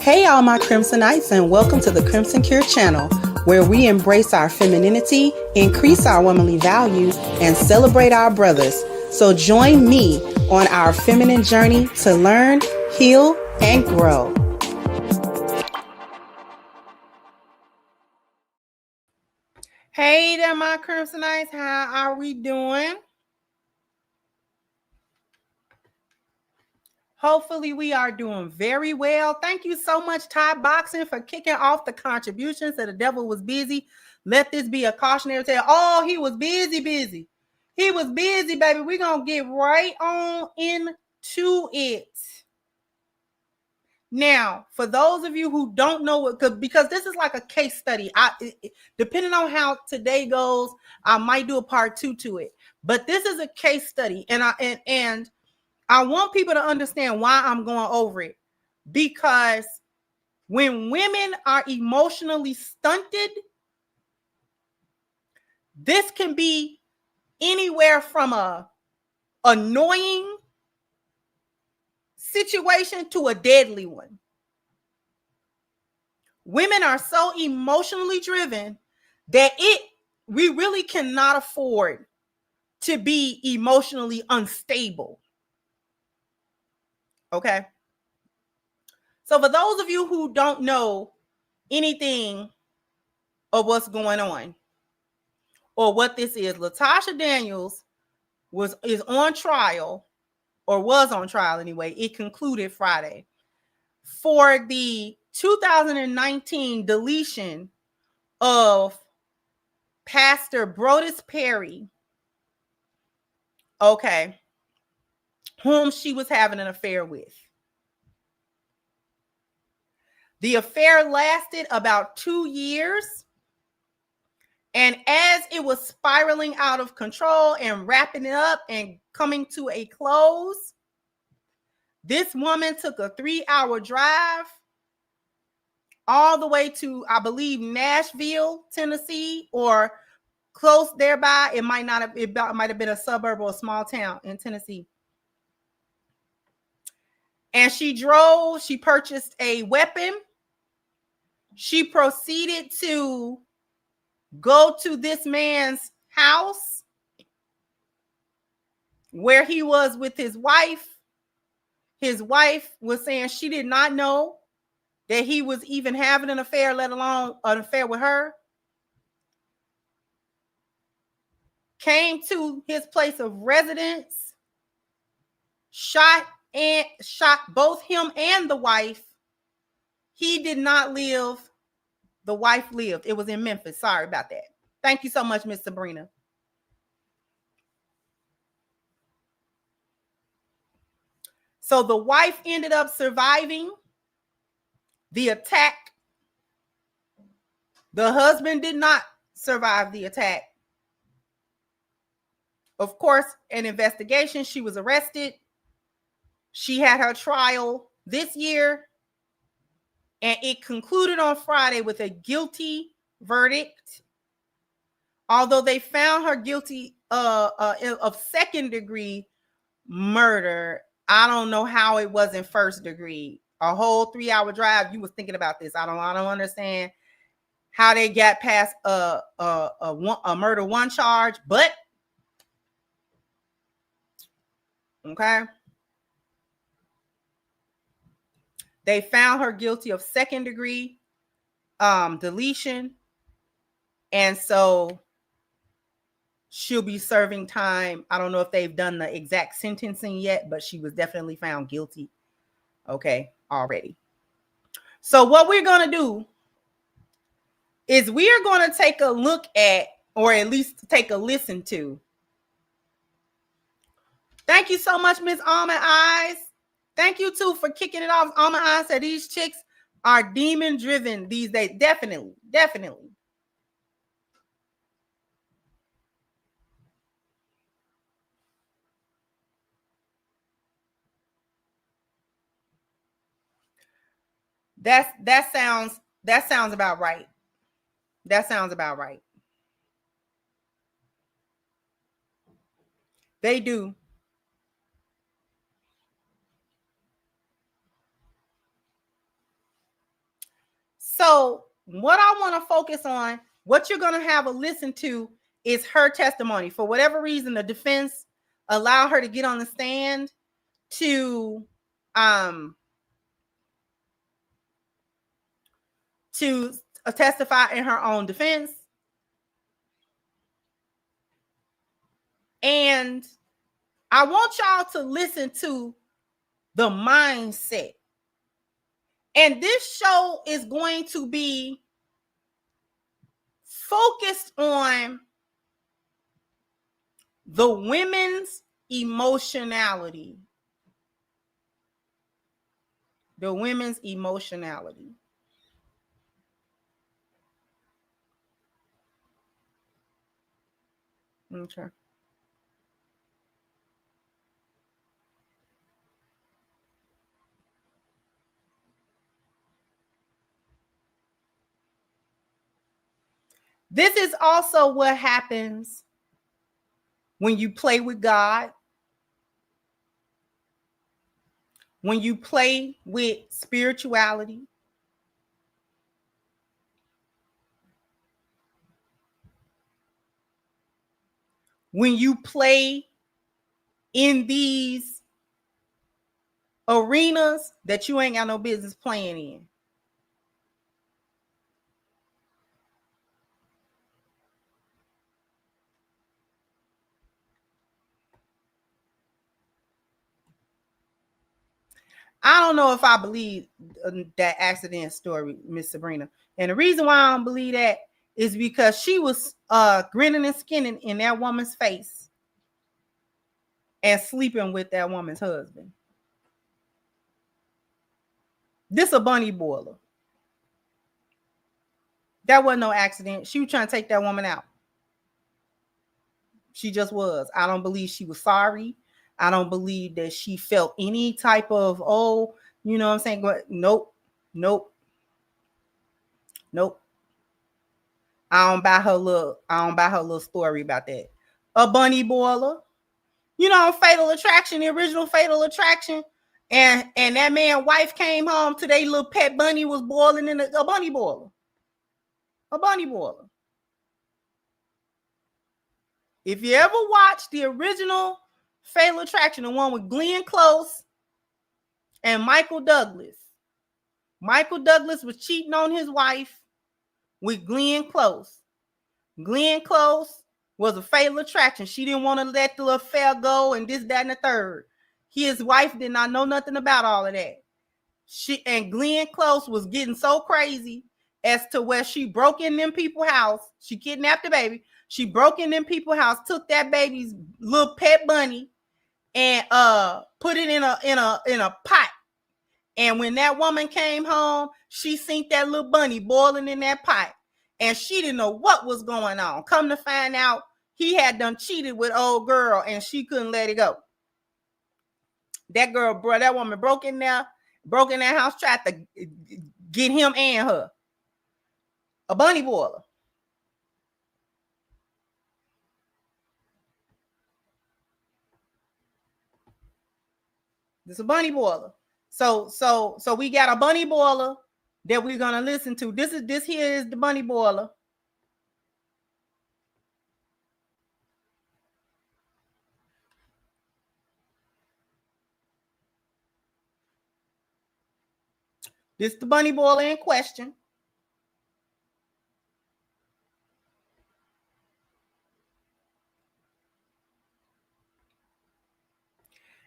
Hey, all my Crimsonites, and welcome to the Crimson Cure channel, where we embrace our femininity, increase our womanly values, and celebrate our brothers. So join me on our feminine journey to learn, heal, and grow. Hey there, my Crimsonites. How are we doing? Hopefully we are doing very well. Thank you so much, Thai Boxing, for kicking off the contributions. So the devil was busy. Let this be a cautionary tale. Oh, he was busy. He was busy, baby. We're going to get right on into it. Now, for those of you who don't know what, because this is like a case study, depending on how today goes, I might do a part 2 to it. But this is a case study, and I want people to understand why I'm going over it, because when women are emotionally stunted, this can be anywhere from a annoying situation to a deadly one. Women are so emotionally driven that we really cannot afford to be emotionally unstable. Okay? So for those of you who don't know anything of what's going on or what this is, Latosha Daniels is on trial, or was on trial anyway. It concluded Friday for the 2019 deletion of Pastor Brodus Perry, okay, whom she was having an affair with. The affair lasted about 2 years. And as it was spiraling out of control and wrapping it up and coming to a close, this woman took a 3-hour drive all the way to, I believe, Nashville, Tennessee, or close thereby. It might have been a suburb or a small town in Tennessee. And she purchased a weapon. She proceeded to go to this man's house where he was with his wife. His wife was saying she did not know that he was even having an affair, let alone an affair with her. Came to his place of residence, shot both him and the wife. He did not live. The wife lived. It was in Memphis. Sorry about that. Thank you so much, Miss Sabrina. So the wife ended up surviving the attack. The husband did not survive the attack. Of course, an investigation. She was arrested. She had her trial this year, and it concluded on Friday with a guilty verdict. Although they found her guilty of second-degree murder, I don't know how it wasn't first degree. A whole 3-hour drive. You was thinking about this. I don't understand how they got past a murder one charge, but okay. They found her guilty of second-degree deletion, and so she'll be serving time. I don't know if they've done the exact sentencing yet, but she was definitely found guilty. Okay, already. So what we're going to do is we are going to take a look at, or at least take a listen to. Thank you so much, Miss Almond Eyes. Thank you too for kicking it off. Almond Eyes said these chicks are demon driven these days. Definitely. That sounds about right. That sounds about right. They do. So what I want to focus on, what you're going to have a listen to, is her testimony. For whatever reason, the defense allowed her to get on the stand to testify in her own defense. And I want y'all to listen to the mindset. And this show is going to be focused on the women's emotionality. The women's emotionality. Okay. This is also what happens when you play with God, when you play with spirituality, when you play in these arenas that you ain't got no business playing in. I don't know if I believe that accident story, Miss Sabrina. And the reason why I don't believe that is because she was grinning and skinning in that woman's face and sleeping with that woman's husband. This a bunny boiler. That wasn't no accident. She was trying to take that woman out. She just was. I don't believe she was sorry. I don't believe that she felt any type of, you know what I'm saying? Nope. I don't buy her little story about that. A bunny boiler. You know, Fatal Attraction, the original Fatal Attraction. And that man's wife came home to their little pet bunny was boiling in a bunny boiler. A bunny boiler. If you ever watched the original Fatal Attraction, the one with Glenn Close and Michael Douglas was cheating on his wife with Glenn Close. Glenn Close was a fatal attraction. She didn't want to let the affair go and this, that, and the third. His wife did not know nothing about all of that. And Glenn Close was getting so crazy as to where she broke in them people's house. She kidnapped the baby. She broke in them people's house, took that baby's little pet bunny, and put it in a pot. And when that woman came home, she seen that little bunny boiling in that pot. And she didn't know what was going on. Come to find out, he had done cheated with old girl and she couldn't let it go. That woman broke in that house, tried to get him and her. A bunny boiler. This is a bunny boiler. So we got a bunny boiler that we're gonna listen to. This here is the bunny boiler. This is the bunny boiler in question.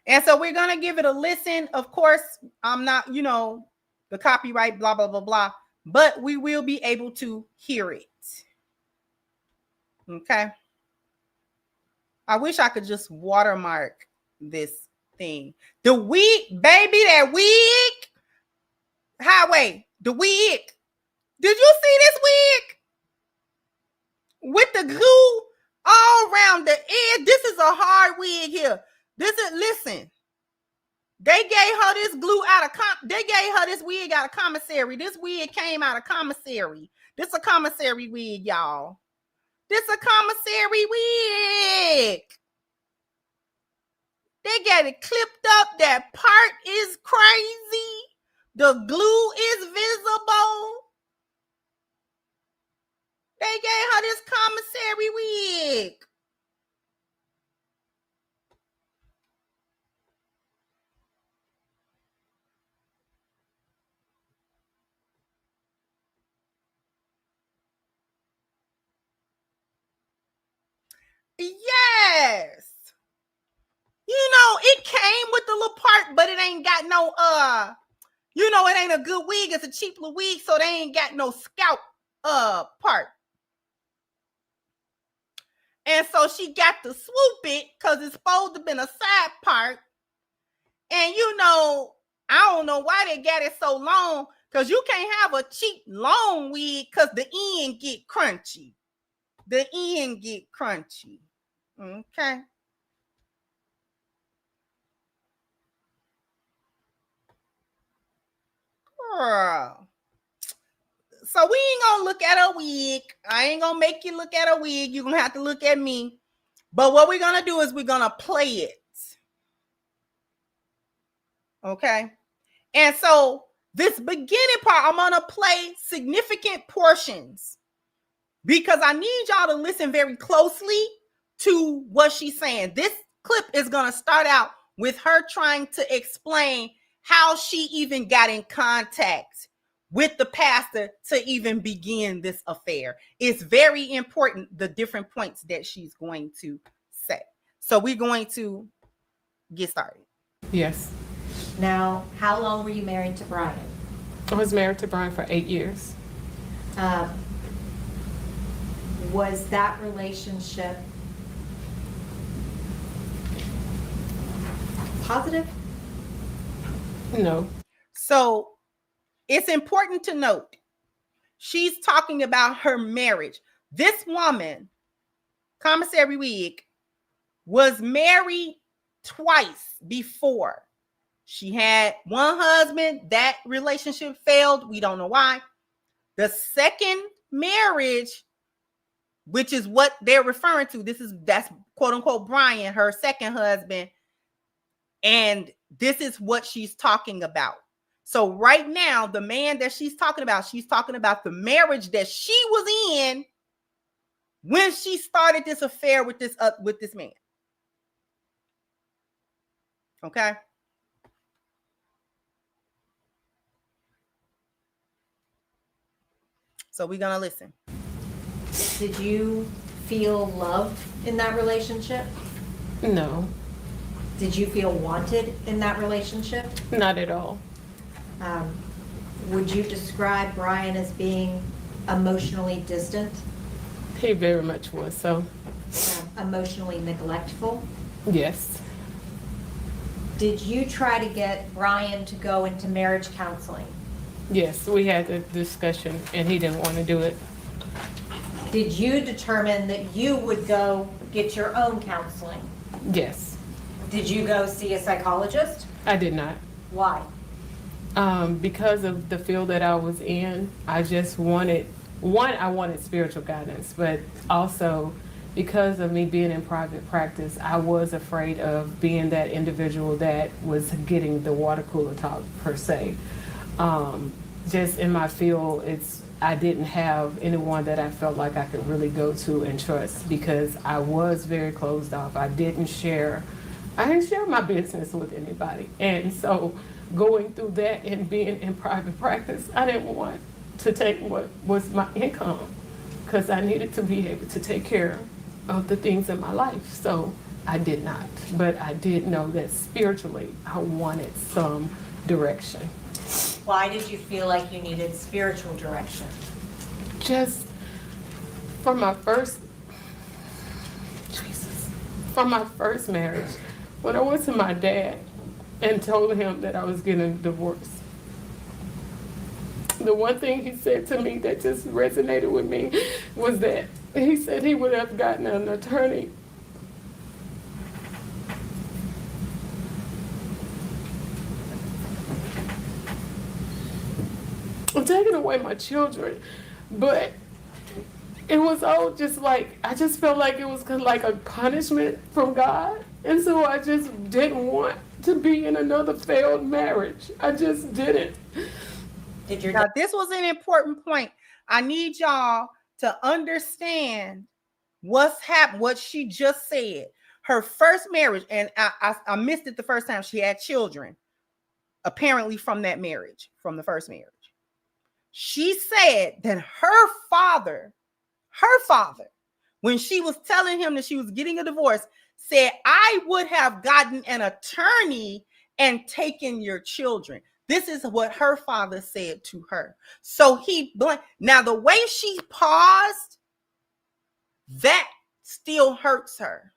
And so we're going to give it a listen. Of course, I'm not, the copyright, blah, blah, blah, blah, but we will be able to hear it. Okay. I wish I could just watermark this thing. The wig, baby, that wig. Highway, the wig. Did you see this wig? With the glue all around the edge. This is a hard wig here. Listen. They gave her this wig out of commissary. This wig came out of commissary. This a commissary wig, y'all. This a commissary wig. They got it clipped up. That part is crazy. The glue is visible. this commissary wig. Yes. You know, it came with the little part, but it ain't got no you know, it ain't a good wig, it's a cheap little wig, so they ain't got no scalp part. And so she got to swoop it because it's supposed to have been a side part. And you know, I don't know why they got it so long, because you can't have a cheap long wig because the end get crunchy. The end get crunchy. Okay. Girl. So we ain't gonna look at a wig. I ain't gonna make you look at a wig. You're gonna have to look at me. But what we're gonna do is we're gonna play it. Okay. And so this beginning part, I'm gonna play significant portions because I need y'all to listen very closely to what she's saying. This clip is gonna start out with her trying to explain how she even got in contact with the pastor to even begin this affair. It's very important, the different points that she's going to say. So we're going to get started. Yes. Now, how long were you married to Brian? I was married to Brian for 8 years. Was that relationship positive? No. So it's important to note, she's talking about her marriage. This woman, Commissary Wig, was married twice before. She had one husband. That relationship failed. We don't know why. The second marriage, which is what they're referring to, that's quote unquote Brian, her second husband. And this is what she's talking about. So right now, the man that she's talking about the marriage that she was in when she started this affair with this man. Okay. So we're gonna listen. Did you feel loved in that relationship? No. Did you feel wanted in that relationship? Not at all. Would you describe Brian as being emotionally distant? He very much was so. Emotionally neglectful? Yes. Did you try to get Brian to go into marriage counseling? Yes, we had a discussion and he didn't want to do it. Did you determine that you would go get your own counseling? Yes. Did you go see a psychologist? I did not. Why? Because of the field that I was in, I just wanted, I wanted spiritual guidance, but also because of me being in private practice, I was afraid of being that individual that was getting the water cooler talk per se. Just in my field, I didn't have anyone that I felt like I could really go to and trust because I was very closed off. I didn't share my business with anybody. And so going through that and being in private practice, I didn't want to take what was my income because I needed to be able to take care of the things in my life. So I did not, but I did know that spiritually I wanted some direction. Why did you feel like you needed spiritual direction? Just from my first marriage, when I went to my dad and told him that I was getting a divorce, the one thing he said to me that just resonated with me was that he said he would have gotten an attorney. I'm taking away my children, but it was all just like, I just felt like it was kind of like a punishment from God. And so I just didn't want to be in another failed marriage. I just didn't. Now, this was an important point. I need y'all to understand what's happened, what she just said. Her first marriage, and I missed it the first time, she had children, apparently from that marriage, from the first marriage. She said that her father, when she was telling him that she was getting a divorce, said, I would have gotten an attorney and taken your children. This is what her father said to her. So now the way she paused, that still hurts her.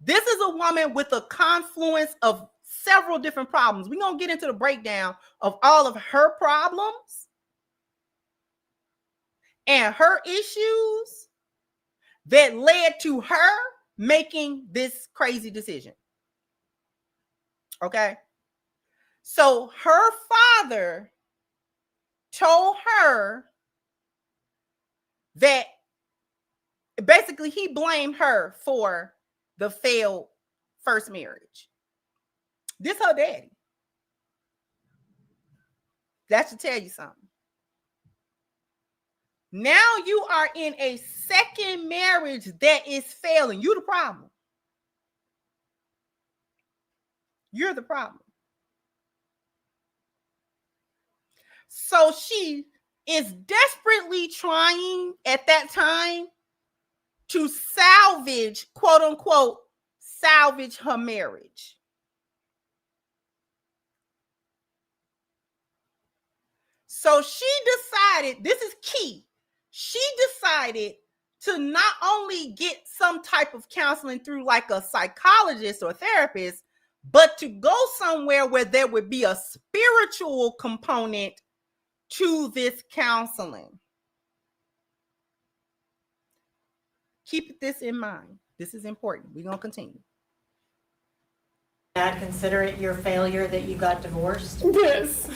This is a woman with a confluence of several different problems. We're going to get into the breakdown of all of her problems and her issues that led to her making this crazy decision. Okay? So her father told her that basically he blamed her for the failed first marriage. This her daddy. That should tell you something. Now you are in a second marriage that is failing. You're the problem. You're the problem. So she is desperately trying at that time to salvage, quote unquote, salvage her marriage. So she decided, this is key, she decided to not only get some type of counseling through like a psychologist or therapist, but to go somewhere where there would be a spiritual component to this counseling. Keep this in mind. This is important. We're going to continue. Dad, consider it your failure that you got divorced? Yes.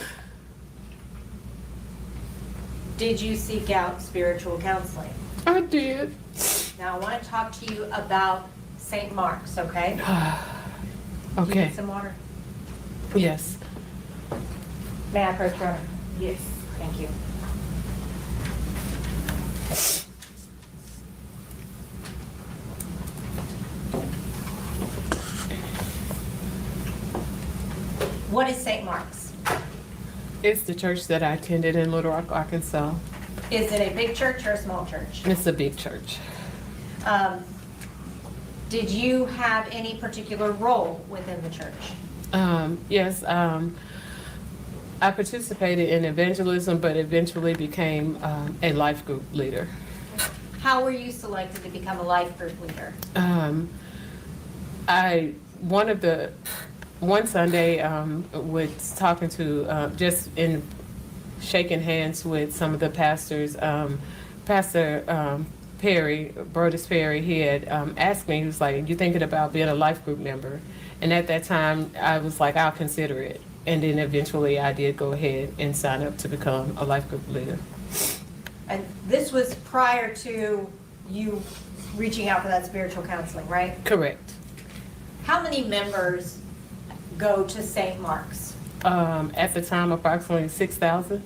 Did you seek out spiritual counseling? I did. Now, I want to talk to you about St. Mark's, okay? Okay. Do you need some water? Yes. May I approach your honor? Yes. Thank you. What is St. Mark's? It's the church that I attended in Little Rock, Arkansas. Is it a big church or a small church? It's a big church. Did you have any particular role within the church? Yes. I participated in evangelism, but eventually became a life group leader. How were you selected to become a life group leader? One Sunday, was talking to, just in shaking hands with some of the pastors, Pastor Perry, Brodus Perry, he had asked me, he was like, you thinking about being a life group member? And at that time, I was like, I'll consider it. And then eventually I did go ahead and sign up to become a life group leader. And this was prior to you reaching out for that spiritual counseling, right? Correct. How many members go to St. Mark's? At the time, approximately 6,000.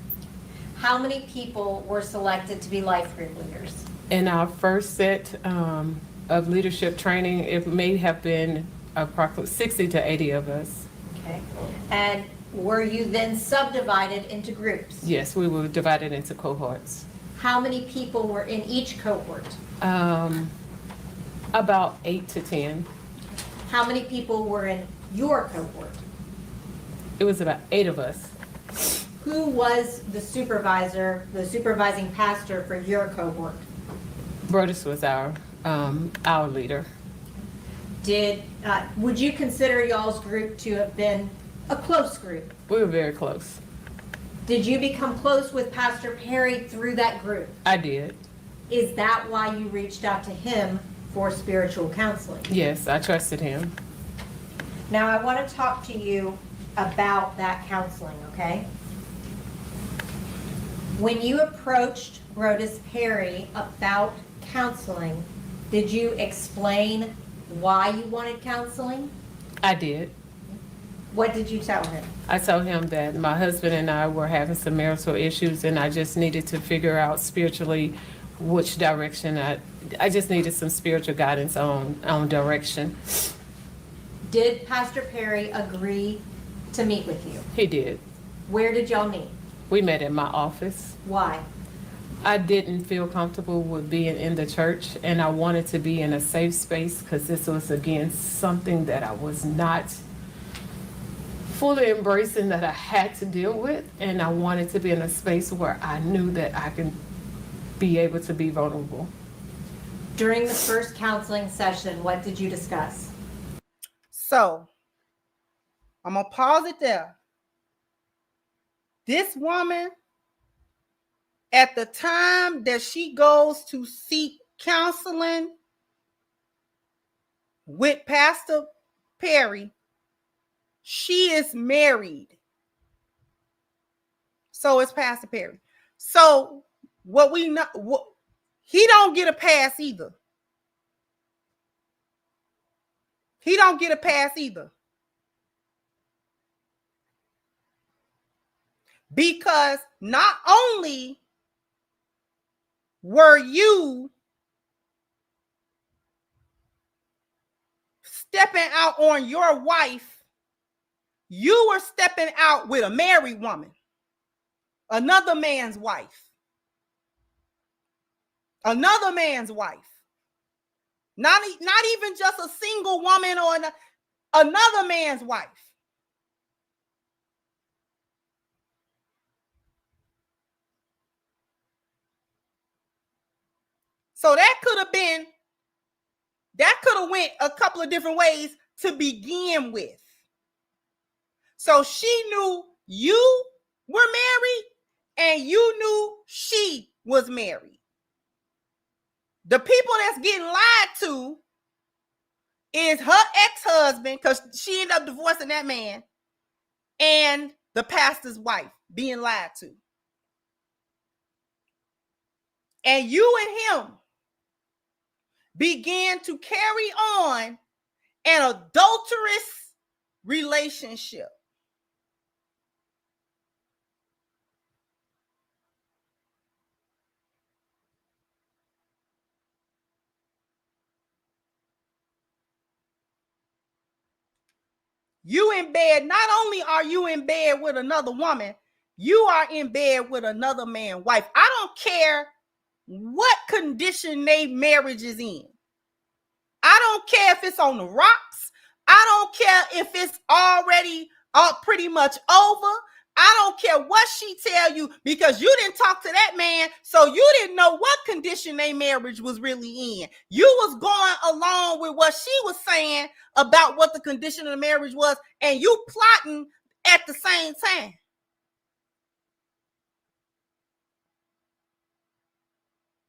How many people were selected to be life group leaders? In our first set of leadership training, it may have been approximately 60 to 80 of us. Okay. And were you then subdivided into groups? Yes, we were divided into cohorts. How many people were in each cohort? About 8 to 10. How many people were in your cohort? It was about 8 of us. Who was the supervisor, the supervising pastor for your cohort? Brodus was our leader. Would you consider y'all's group to have been a close group? We were very close. Did you become close with Pastor Perry through that group? I did. Is that why you reached out to him for spiritual counseling? Yes, I trusted him. Now I want to talk to you about that counseling, okay? When you approached Brodus Perry about counseling, did you explain why you wanted counseling? I did. What did you tell him? I told him that my husband and I were having some marital issues, and I just needed to figure out spiritually which direction I just needed some spiritual guidance on direction. Did Pastor Perry agree to meet with you? He did. Where did y'all meet? We met in my office. Why? I didn't feel comfortable with being in the church, and I wanted to be in a safe space because this was, again, something that I was not fully embracing, that I had to deal with, and I wanted to be in a space where I knew that I can be able to be vulnerable. During the first counseling session, what did you discuss? So, I'm going to pause it there. This woman, at the time that she goes to seek counseling with Pastor Perry, she is married. So is Pastor Perry. So what we know, he don't get a pass either. He don't get a pass either. Because not only were you stepping out on your wife, you were stepping out with a married woman, another man's wife. Another man's wife. Not even just a single woman or another man's wife. So that could have went a couple of different ways to begin with. So she knew you were married and you knew she was married. The people that's getting lied to is her ex-husband, because she ended up divorcing that man, and the pastor's wife being lied to. And you and him began to carry on an adulterous relationship. You in bed, not only are you in bed with another woman, you are in bed with another man's wife. I don't care what condition they marriage is in. I don't care if it's on the rocks. I don't care if it's already pretty much over. I don't care what she tell you, because you didn't talk to that man, so you didn't know what condition their marriage was really in. You was going along with what she was saying about what the condition of the marriage was, and you plotting at the same time.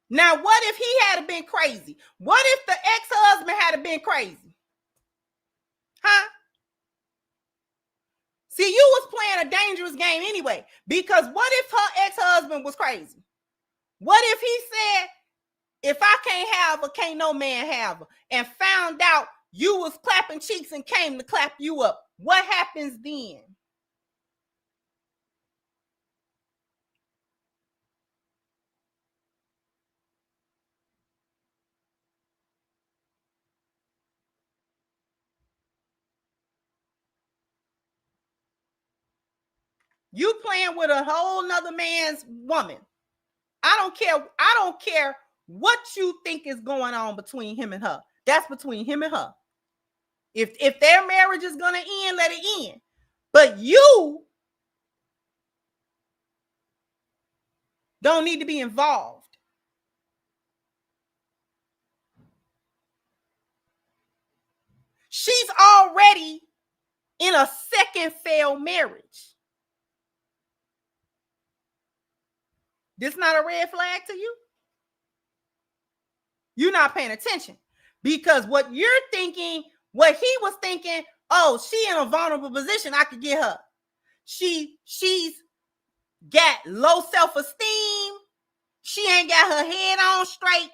Now, what if he had been crazy? What if the ex-husband had been crazy? Huh? See, you was playing a dangerous game anyway, because what if her ex-husband was crazy? What if he said, if I can't have her, can't no man have her, and found out you was clapping cheeks and came to clap you up? What happens then? You playing with a whole nother man's woman. I don't care what you think is going on between him and her. That's between him and her. If their marriage is going to end, let it end. But you don't need to be involved. She's already in a second failed marriage. This not a red flag to you? You're not paying attention, because what you're thinking, what he was thinking, oh, she in a vulnerable position, I could get her. She's got low self-esteem. She ain't got her head on straight.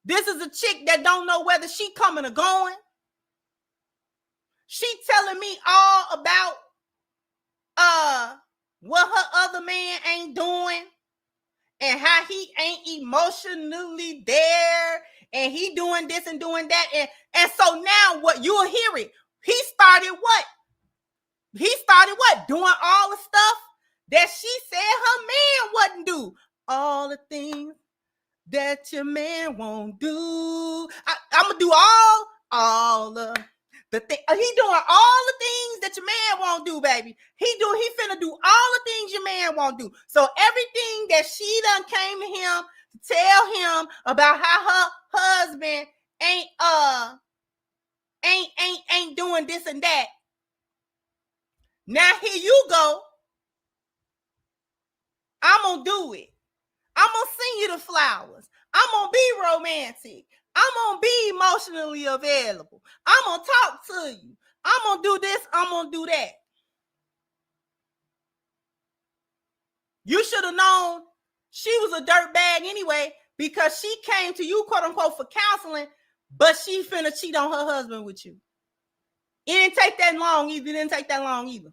This is a chick that don't know whether she coming or going. She telling me all about what her other man ain't doing and how he ain't emotionally there and he doing this and doing that. And so now what you'll hear it. He started what? Doing all the stuff that she said her man wouldn't do. All the things that your man won't do. I'm gonna do all the thing. He doing all the things that your man won't do, baby. He finna do all the things your man won't do. So everything that she done came to him to tell him about how her husband ain't doing this and that. Now here you go. I'm gonna do it. I'm gonna send you the flowers. I'm gonna be romantic. I'm gonna be emotionally available. I'm gonna talk to you. I'm gonna do this. I'm gonna do that. You should have known she was a dirtbag anyway, because she came to you, quote unquote, for counseling, but she finna cheat on her husband with you. It didn't take that long either.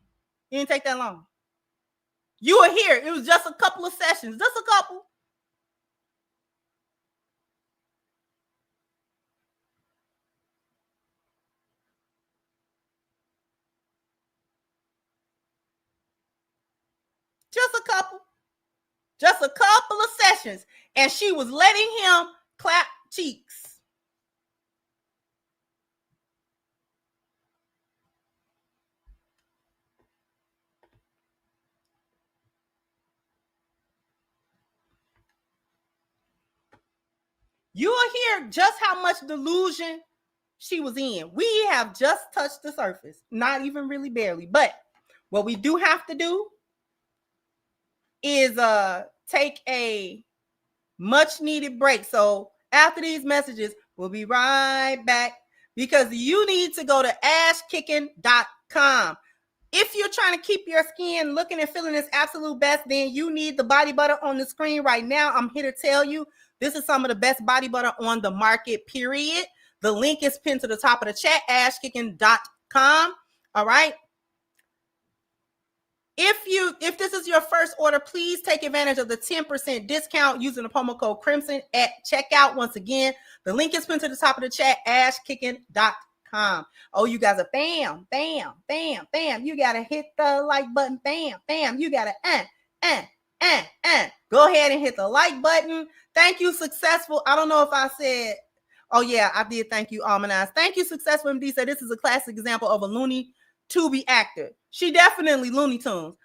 You were here. It was just a couple of sessions, just a couple. Just a couple of sessions, and she was letting him clap cheeks. You will hear just how much delusion she was in. We have just touched the surface, not even really barely. But what we do have to do is take a much needed break. So after these messages, we'll be right back, because you need to go to ashkicking.com. If you're trying to keep your skin looking and feeling its absolute best, then you need the body butter on the screen right now. I'm here to tell you, this is some of the best body butter on the market, period. The link is pinned to the top of the chat, ashkicking.com. All right. If this is your first order, please take advantage of the 10% discount using the promo code Crimson at checkout. Once again, the link is pinned to the top of the chat, ashkicking.com. Oh, you guys are bam. You gotta hit the like button. Bam. You gotta go ahead and hit the like button. Thank you, Successful. I don't know if I said, oh yeah, I did. Thank you, Almanize. Thank you, Successful MD said this is a classic example of a Looney Tubi actor. She definitely Looney Tunes.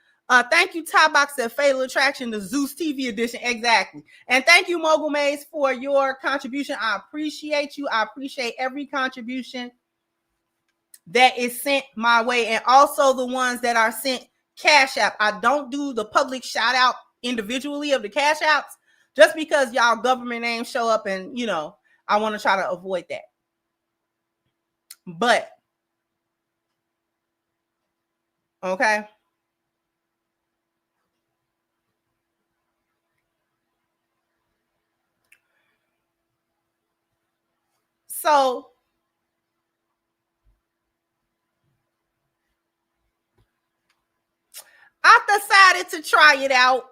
Thank you, Box said Fatal Attraction, the Zeus TV edition. Exactly. And thank you, Mogul Maze, for your contribution. I appreciate you. I appreciate every contribution that is sent my way, and also the ones that are sent Cash App. I don't do the public shout out individually of the Cash Apps, just because y'all government names show up, and I want to try to avoid that. But okay. So I decided to try it out.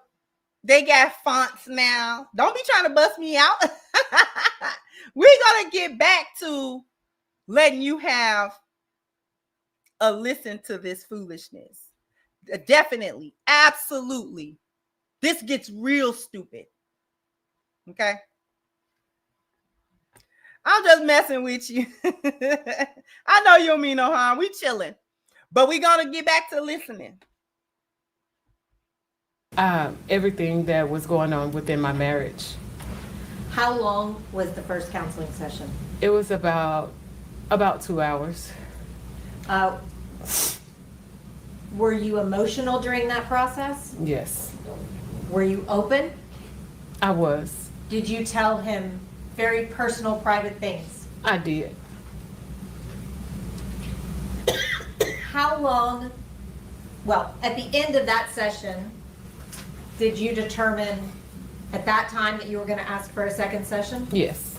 They got fonts now. Don't be trying to bust me out. We're going to get back to letting you have a listen to this foolishness. Definitely. Absolutely. This gets real stupid. Okay? I'm just messing with you. I know you don't mean no harm. We chilling. But we're going to get back to listening. Everything that was going on within my marriage. How long was the first counseling session? It was about 2 hours. Were you emotional during that process? Yes. Were you open? I was. Did you tell him very personal, private things? I did. How long, well, at the end of that session, did you determine at that time that you were going to ask for a second session? Yes.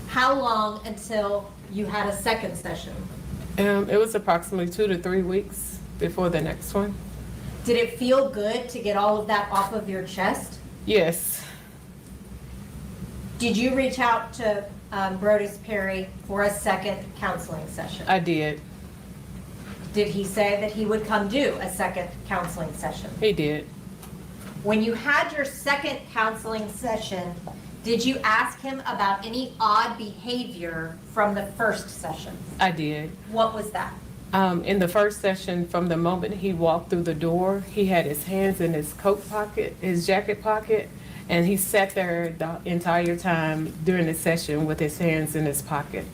How long until you had a second session? It was approximately 2 to 3 weeks before the next one. Did it feel good to get all of that off of your chest? Yes, Did you reach out to Brodus Perry for a second counseling session? I did. Did he say that he would come do a second counseling session? He did. When you had your second counseling session, did you ask him about any odd behavior from the first session? I did. What was that? In the first session, from the moment he walked through the door, he had his hands in his coat pocket, his jacket pocket, and he sat there the entire time during the session with his hands in his pocket.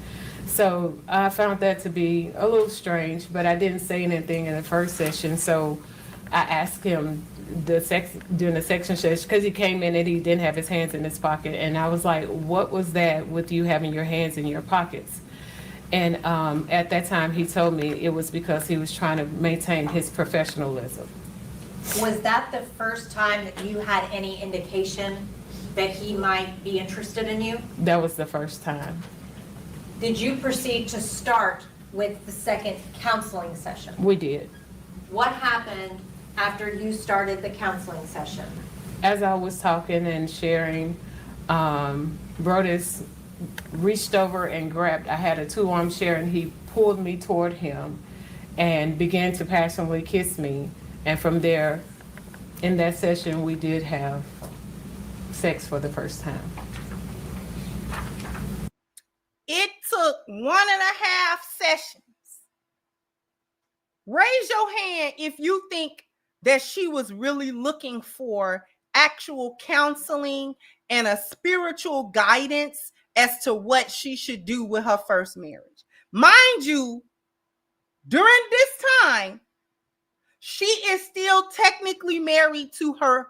So I found that to be a little strange, but I didn't say anything in the first session. So I asked him during the section session, because he came in and he didn't have his hands in his pocket, and I was like, "What was that with you having your hands in your pockets?" And at that time, he told me it was because he was trying to maintain his professionalism. Was that the first time that you had any indication that he might be interested in you? That was the first time. Did you proceed to start with the second counseling session? We did. What happened after you started the counseling session? As I was talking and sharing, Brodus reached over and grabbed, I had a 2-arm chair, and he pulled me toward him and began to passionately kiss me. And from there, in that session, we did have sex for the first time. It took 1.5 sessions. Raise your hand if you think that she was really looking for actual counseling and a spiritual guidance as to what she should do with her first marriage. Mind you, during this time, she is still technically married to her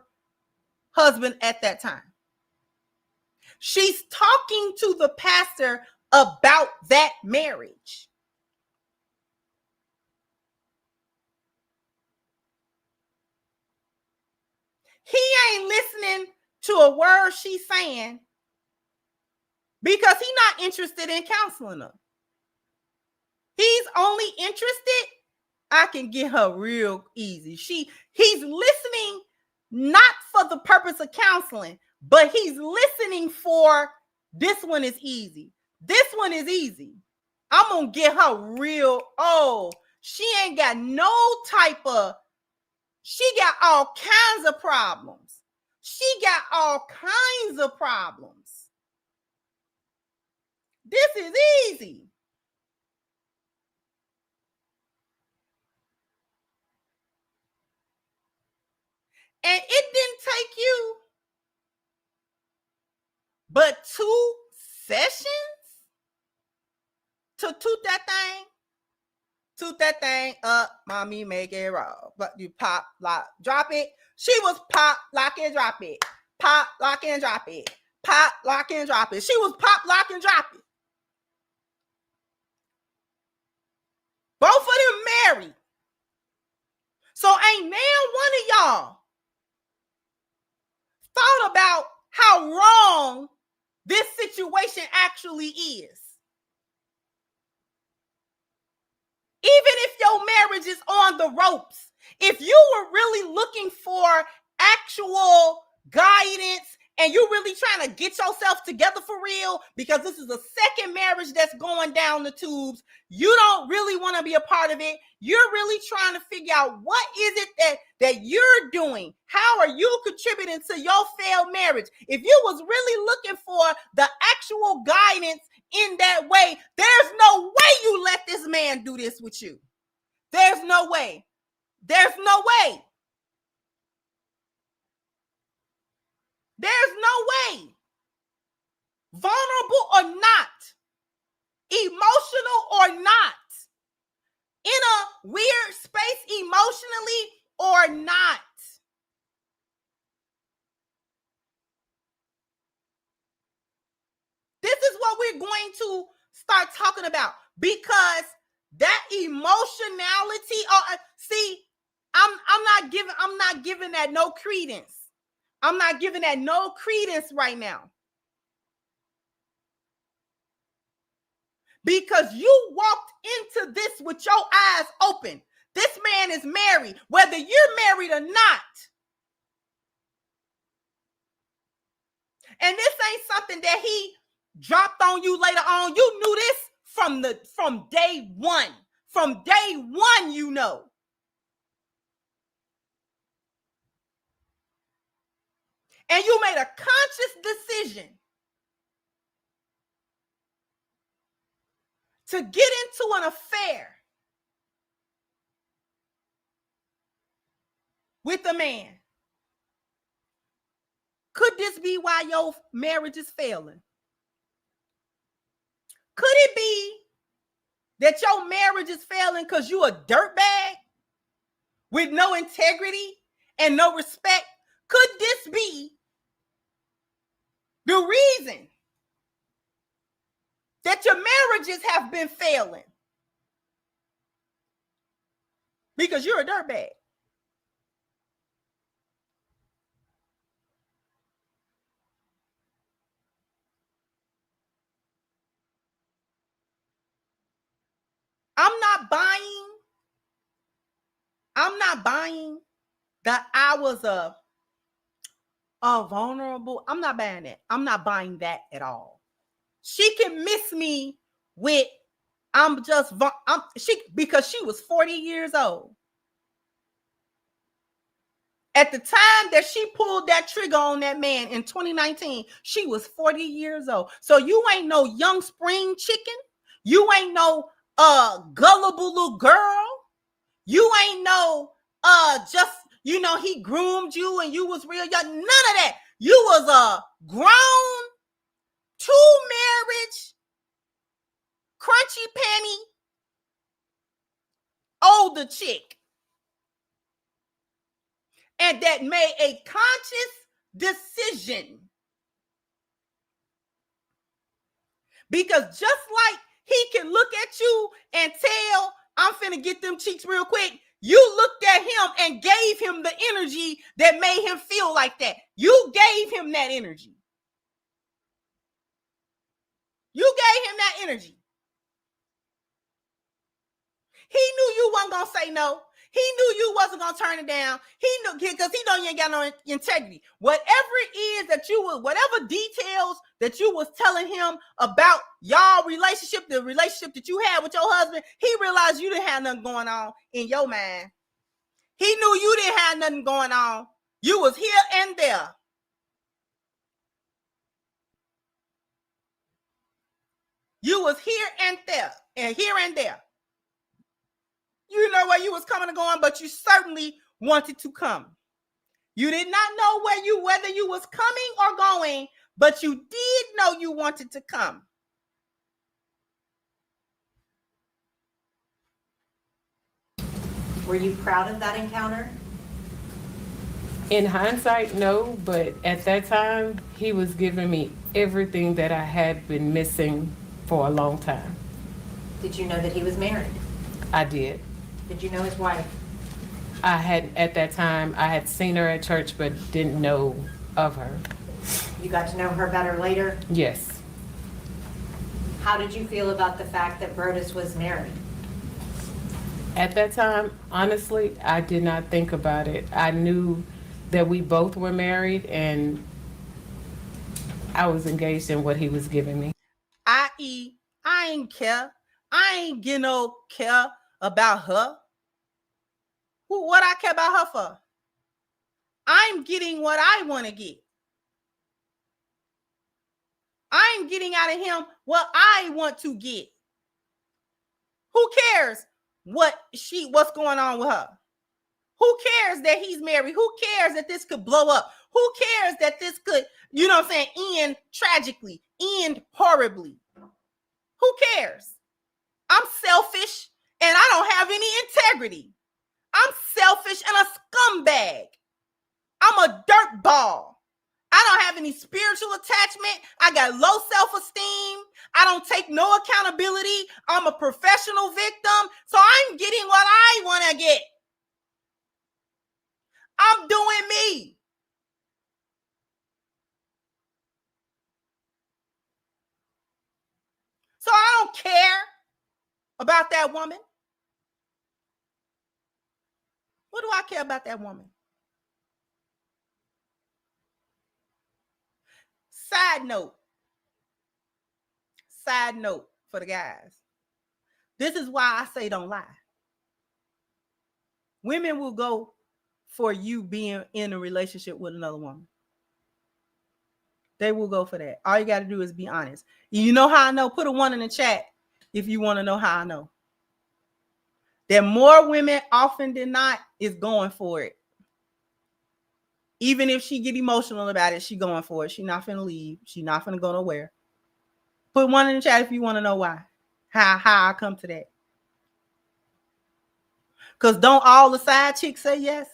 husband at that time. She's talking to the pastor about that marriage. He ain't listening to a word she's saying because he's not interested in counseling her. He's only interested, I can get her real easy. He's listening not for the purpose of counseling, but he's listening for this one is easy. This one is easy. I'm gonna get her real. Oh, she ain't got no type of, she got all kinds of problems. She got all kinds of problems. This is easy. And it didn't take you but 2 sessions to toot that thing up, mommy, make it raw. But you pop, lock, drop it. She was pop, lock, and drop it. Pop, lock, and drop it. Pop, lock, and drop it. She was pop, lock, and drop it. Both of them married. So ain't now one of y'all thought about how wrong this situation actually is. Even if your marriage is on the ropes, if you were really looking for actual guidance and you're really trying to get yourself together for real, because this is a second marriage that's going down the tubes, you don't really want to be a part of it. You're really trying to figure out what is it that you're doing? How are you contributing to your failed marriage? If you was really looking for the actual guidance in that way, there's no way you let this man do this with you. There's no way. There's no way. There's no way. Vulnerable or not, emotional or not, in a weird space emotionally or not. This is what we're going to start talking about, because that emotionality, see, I'm not giving that no credence. I'm not giving that no credence right now. because you walked into this with your eyes open. This man is married, whether you're married or not. And this ain't something that he dropped on you later on. You knew this from day one. From day one, you know. And you made a conscious decision to get into an affair with a man. Could this be why your marriage is failing? Could it be that your marriage is failing because you a dirtbag with no integrity and no respect? Could this be the reason that your marriages have been failing? Because you're a dirtbag. I'm not buying that I was a vulnerable. I'm not buying that. I'm not buying that at all. She can miss me with because she was 40 years old. At the time that she pulled that trigger on that man in 2019, she was 40 years old. So you ain't no young spring chicken. You ain't no gullible little girl. You ain't no just, he groomed you and you was real young. None of that. You was a grown, 2-marriage, crunchy panty, older chick. And that made a conscious decision. Because just like he can look at you and tell, I'm finna get them cheeks real quick, you looked at him and gave him the energy that made him feel like that. You gave him that energy. You gave him that energy. He knew you wasn't going to say no. He knew you wasn't going to turn it down. He knew, because he know you ain't got no integrity. Whatever it is that whatever details that you was telling him about y'all relationship, the relationship that you had with your husband, he realized you didn't have nothing going on in your mind. He knew you didn't have nothing going on. You was here and there. You was here and there, and here and there. You know where you was coming and going, but you certainly wanted to come. You did not know whether you was coming or going, but you did know you wanted to come. Were you proud of that encounter? In hindsight, no, but at that time, he was giving me everything that I had been missing for a long time. Did you know that he was married? I did. Did you know his wife? At that time, I had seen her at church, but didn't know of her. You got to know her better later? Yes. How did you feel about the fact that Brodus was married? At that time, honestly, I did not think about it. I knew that we both were married, and I was engaged in what he was giving me. I.e., I ain't care. I ain't get no care about her. What I care about her for? I'm getting what I want to get. I'm getting out of him what I want to get. Who cares what's going on with her? Who cares that he's married? Who cares that this could blow up? Who cares that this could, end tragically, end horribly? Who cares? I'm selfish and I don't have any integrity. I'm selfish and a scumbag. I'm a dirtball. I don't have any spiritual attachment. I got low self-esteem. I don't take no accountability. I'm a professional victim. So I'm getting what I want to get. I'm doing me. So I don't care about that woman? What do I care about that woman? Side note for the guys. This is why I say don't lie. Women will go for you being in a relationship with another woman. They will go for that. All you got to do is be honest. You know how I know? Put a 1 in the chat if you want to know how I know. That more women often than not is going for it. Even if she get emotional about it, she going for it. She not finna leave. She not finna go nowhere. Put 1 in the chat if you want to know why. How I come to that. Because don't all the side chicks say yes?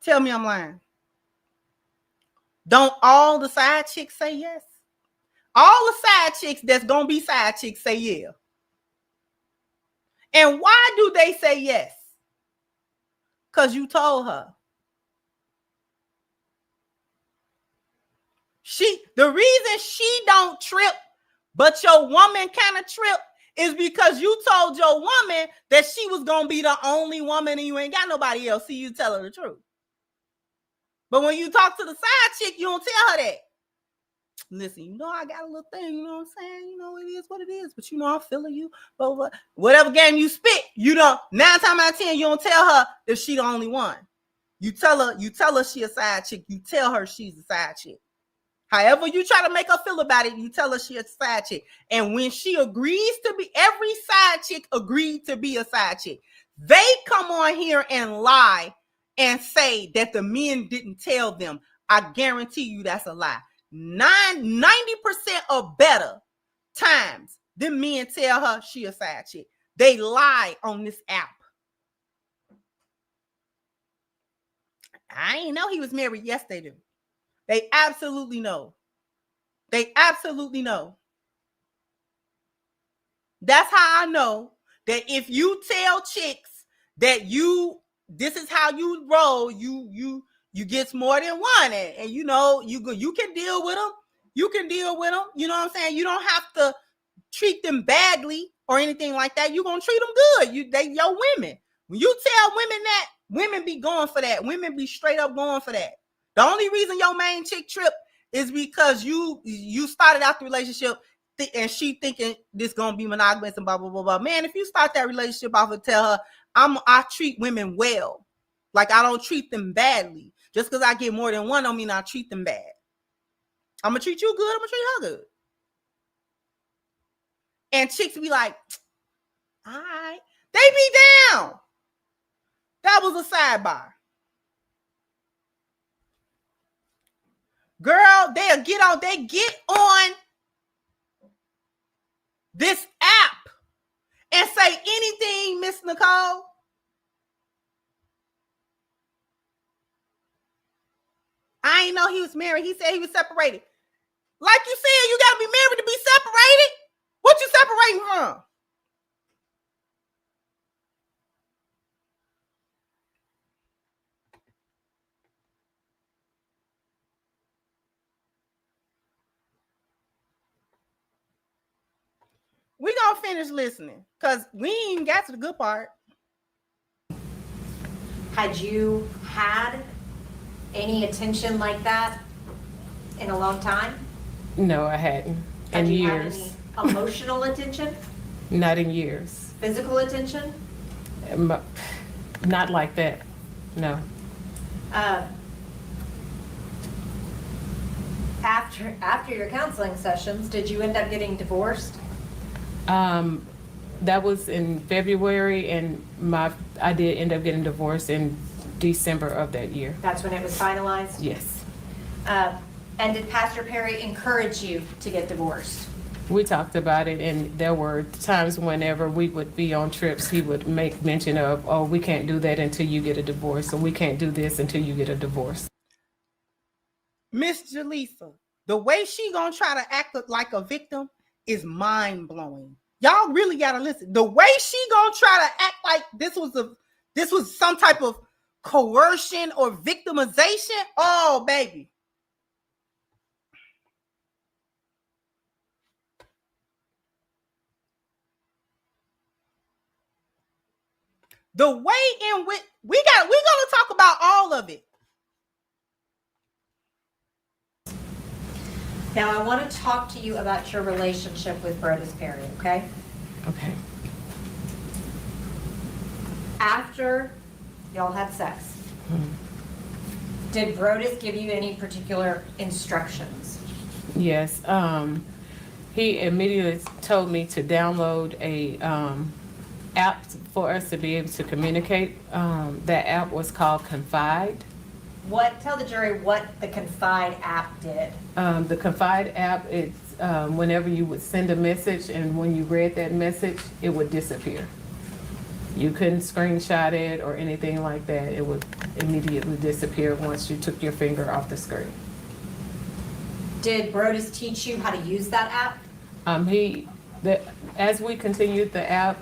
Tell me I'm lying. Don't all the side chicks say yes? All the side chicks that's going to be side chicks say yeah. And why do they say yes? Because you told her. The reason she don't trip, but your woman kind of trip, is because you told your woman that she was going to be the only woman and you ain't got nobody else. See, you tell her the truth. But when you talk to the side chick, you don't tell her that. Listen, you know I got a little thing, you know what I'm saying? You know, it is what it is, but you know I'm feeling you. But whatever game you spit, you don't. 9 times out of 10, you don't tell her if she the only one. You tell her she a side chick. You tell her she's a side chick. However you try to make her feel about it, you tell her she a side chick. And when she agrees to be, every side chick agreed to be a side chick. They come on here and lie and say that the men didn't tell them. I guarantee you that's a lie. 90% or better times the men tell her she a side chick. They lie on this app. I ain't know he was married. Yes, they do. They absolutely know. They absolutely know. That's how I know that if you tell chicks that this is how you roll, you get more than one, and you know you can deal with them. You can deal with them. You know what I'm saying? You don't have to treat them badly or anything like that. You're gonna treat them good. They your women. When you tell women that, women be going for that. Women be straight up going for that. The only reason your main chick trip is because you started out the relationship and she thinking this gonna be monogamous and blah blah blah blah. Man, if you start that relationship off and tell her I treat women well, like I don't treat them badly. Just because I get more than one don't mean I treat them bad. I'm gonna treat you good. I'm gonna treat her good. And chicks be like, all right, they be down. That was a sidebar. Girl, they get on this app and say anything, Miss Nicole. I ain't know he was married. He said he was separated. Like you said, you gotta be married to be separated. What you separating from? We gonna finish listening because we ain't even got to the good part. Had you had any attention like that in a long time? No, I hadn't. Had In you years. had any emotional attention? Not in years. Physical attention? Not like that. No. After your counseling sessions, did you end up getting divorced? That was in February, and I did end up getting divorced in December of that year. That's when it was finalized? Yes. And did Pastor Perry encourage you to get divorced? We talked about it, and there were times whenever we would be on trips, he would make mention of, oh, we can't do that until you get a divorce, or we can't do this until you get a divorce. Miss Jaleesa, the way she gonna try to act like a victim is mind-blowing. Y'all really gotta listen. The way she gonna try to act like this was some type of coercion or victimization. Oh, baby. The way in which we're gonna talk about all of it. Now, I want to talk to you about your relationship with Brodus Perry, okay? Okay. After y'all had sex, did Brodus give you any particular instructions? Yes. He immediately told me to download a app for us to be able to communicate. That app was called Confide. Tell the jury what the Confide app did. The Confide app, it's whenever you would send a message and when you read that message, it would disappear. You couldn't screenshot it or anything like that. It would immediately disappear once you took your finger off the screen. Did Brodus teach you how to use that app? As we continued the app,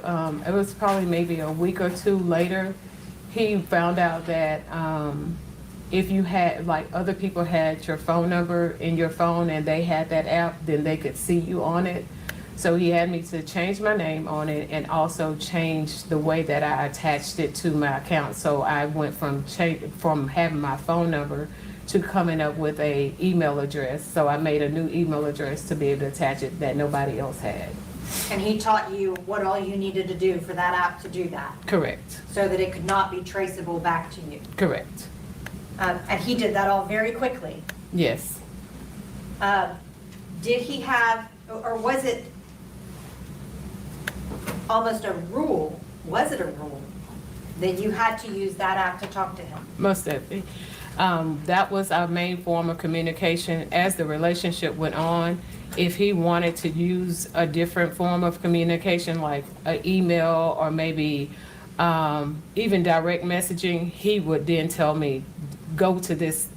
it was probably maybe a week or two later, he found out that if you had, like, other people had your phone number in your phone and they had that app, then they could see you on it. So he had me to change my name on it and also change the way that I attached it to my account. So I went from having my phone number to coming up with a email address. So I made a new email address to be able to attach it that nobody else had. And he taught you what all you needed to do for that app to do that? Correct. So that it could not be traceable back to you? Correct. And he did that all very quickly? Yes. Did he have, or was it almost a rule? Was it a rule that you had to use that app to talk to him? Most definitely. That was our main form of communication. As the relationship went on, if he wanted to use a different form of communication, like an email or maybe even direct messaging, he would then tell me, go to this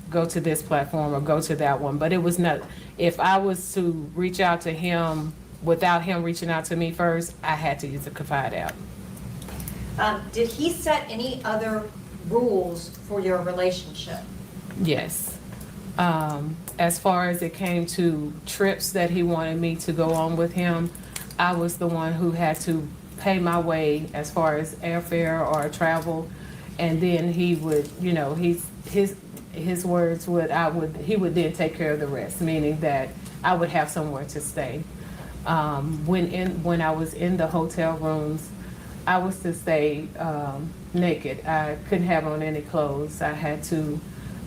platform or go to that one. But it was not, if I was to reach out to him without him reaching out to me first, I had to use the Confide app. Did he set any other rules for your relationship? Yes. As far as it came to trips that he wanted me to go on with him, I was the one who had to pay my way as far as airfare or travel. And then he would, you know, his words would, he would then take care of the rest, meaning that I would have somewhere to stay. When I was in the hotel rooms, I was to stay naked. I couldn't have on any clothes. I had to,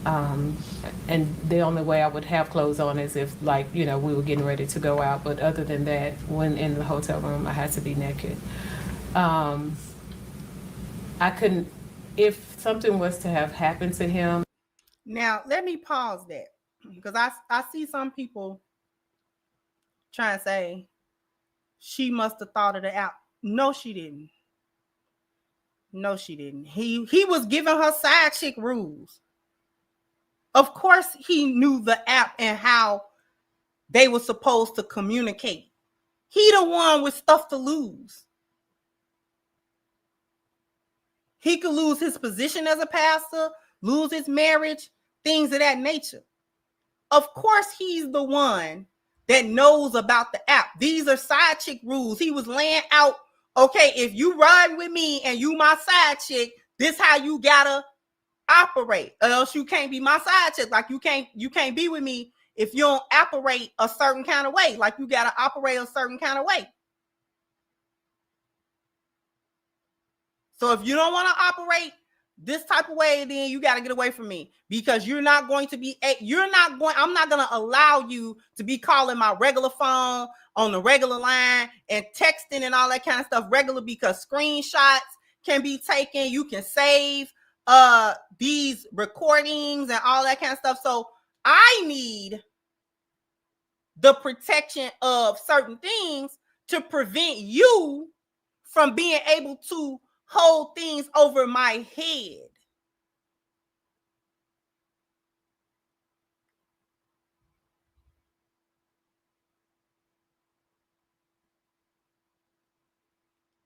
and the only way I would have clothes on is if, like, you know, we were getting ready to go out. But other than that, when in the hotel room, I had to be naked. I couldn't, if something was to have happened to him. Now, let me pause that because I see some people trying to say she must have thought of the app. No, she didn't. No, she didn't. He was giving her side chick rules. Of course, he knew the app and how they were supposed to communicate. He the one with stuff to lose. He could lose his position as a pastor, lose his marriage, things of that nature. Of course, he's the one that knows about the app. These are side chick rules. He was laying out, okay, if you ride with me and you my side chick, this how you gotta operate. Or else you can't be my side chick. Like you can't be with me if you don't operate a certain kind of way. Like you gotta operate a certain kind of way. So if you don't want to operate this type of way, then you got to get away from me because I'm not going to allow you to be calling my regular phone on the regular line and texting and all that kind of stuff regular because screenshots can be taken. You can save these recordings and all that kind of stuff. So I need the protection of certain things to prevent you from being able to hold things over my head.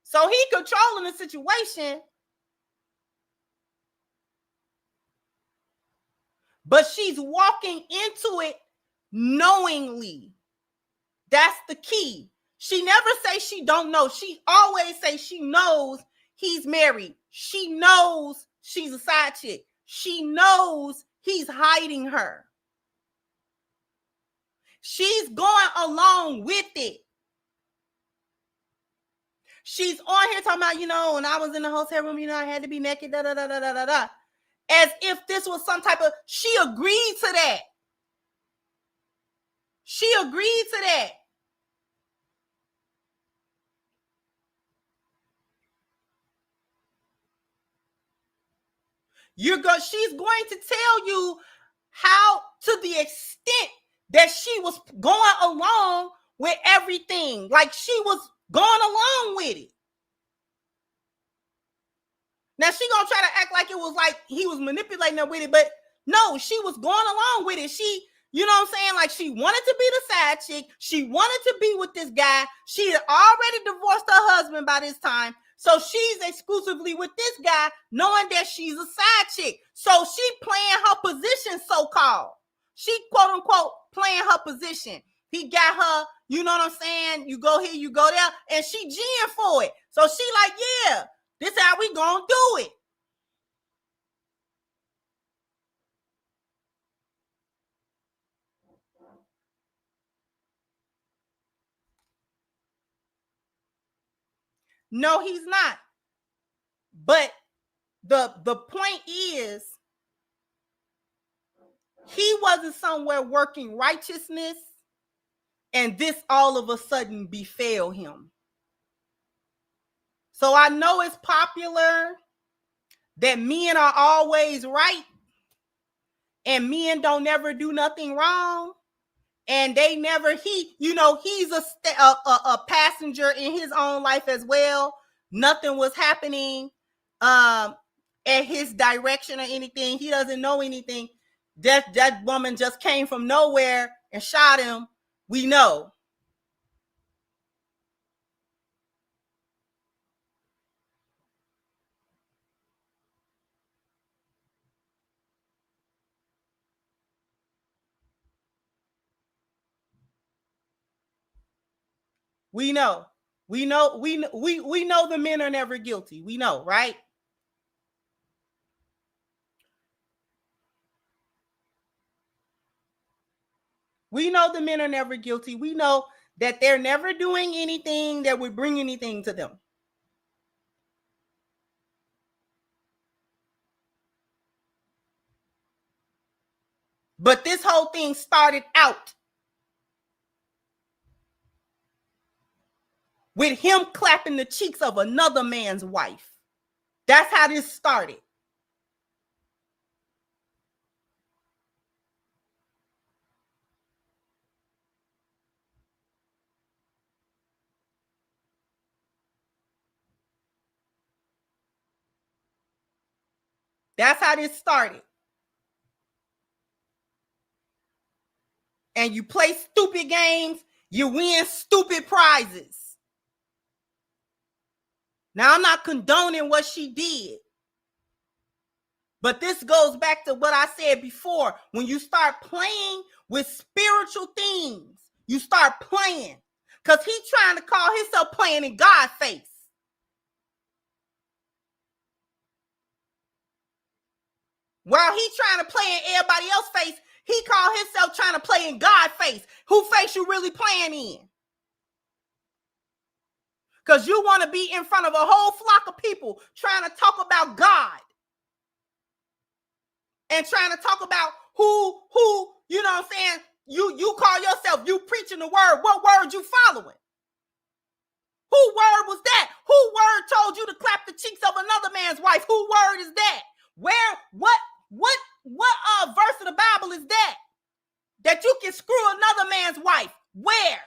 So he controlling the situation, but she's walking into it knowingly. That's the key. She never say she don't know. She always say she knows he's married. She knows she's a side chick. She knows he's hiding her. She's going along with it. She's on here talking about, when I was in the hotel room, I had to be naked, da da da da da da. As if this was some type of, she agreed to that. She agreed to that. She's going to tell you how, to the extent that she was going along with everything. Like she was going along with it. Now she gonna try to act like it was like he was manipulating her with it, but no, she was going along with it. She, you know what I'm saying? Like she wanted to be the side chick. She wanted to be with this guy. She had already divorced her husband by this time. So she's exclusively with this guy, knowing that she's a side chick. So she playing her position, so-called. She, quote unquote, playing her position. He got her, you know what I'm saying? You go here, you go there, and she geeing for it. So she like, yeah, this how we gonna do it. No, he's not. But the point is, he wasn't somewhere working righteousness, and this all of a sudden befell him. So I know it's popular that men are always right, and men don't never do nothing wrong, and they never, he's a passenger in his own life as well. Nothing was happening at his direction or anything. He doesn't know anything. That woman just came from nowhere and shot him. We know. We know. We know the men are never guilty. We know, right? We know the men are never guilty. We know that they're never doing anything that would bring anything to them. But this whole thing started out with him clapping the cheeks of another man's wife. That's how this started. That's how this started. And you play stupid games, you win stupid prizes. Now, I'm not condoning what she did. But this goes back to what I said before. When you start playing with spiritual things, you start playing. Because he's trying to call himself playing in God's face. While he's trying to play in everybody else's face, he called himself trying to play in God's face. Who face you really playing in? Because you want to be in front of a whole flock of people trying to talk about God. And trying to talk about who, you know what I'm saying? You call yourself, you preaching the word. What word you following? Who word was that? Who word told you to clap the cheeks of another man's wife? Who word is that? Where, what verse of the Bible is that? That you can screw another man's wife? Where?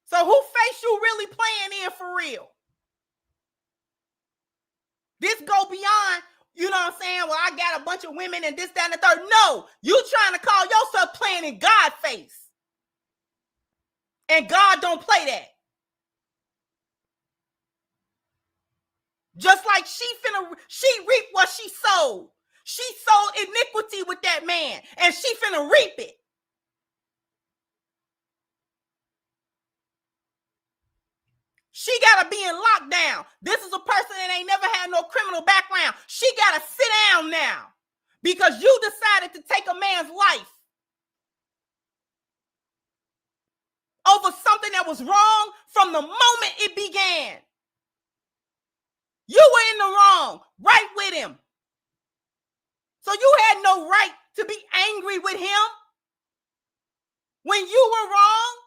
So who face you really playing in for real? This go beyond, you know what I'm saying? Well, I got a bunch of women and this, that, and the third. No, you trying to call yourself playing in God's face. And God don't play that. Just like she reap what she sowed. She sowed iniquity with that man, and she finna reap it. gotta be in lockdown. This is a person that ain't never had no criminal background. She gotta sit down now because you decided to take a man's life over something that was wrong from the moment it began. You were in the wrong, right with him. So you had no right to be angry with him when you were wrong.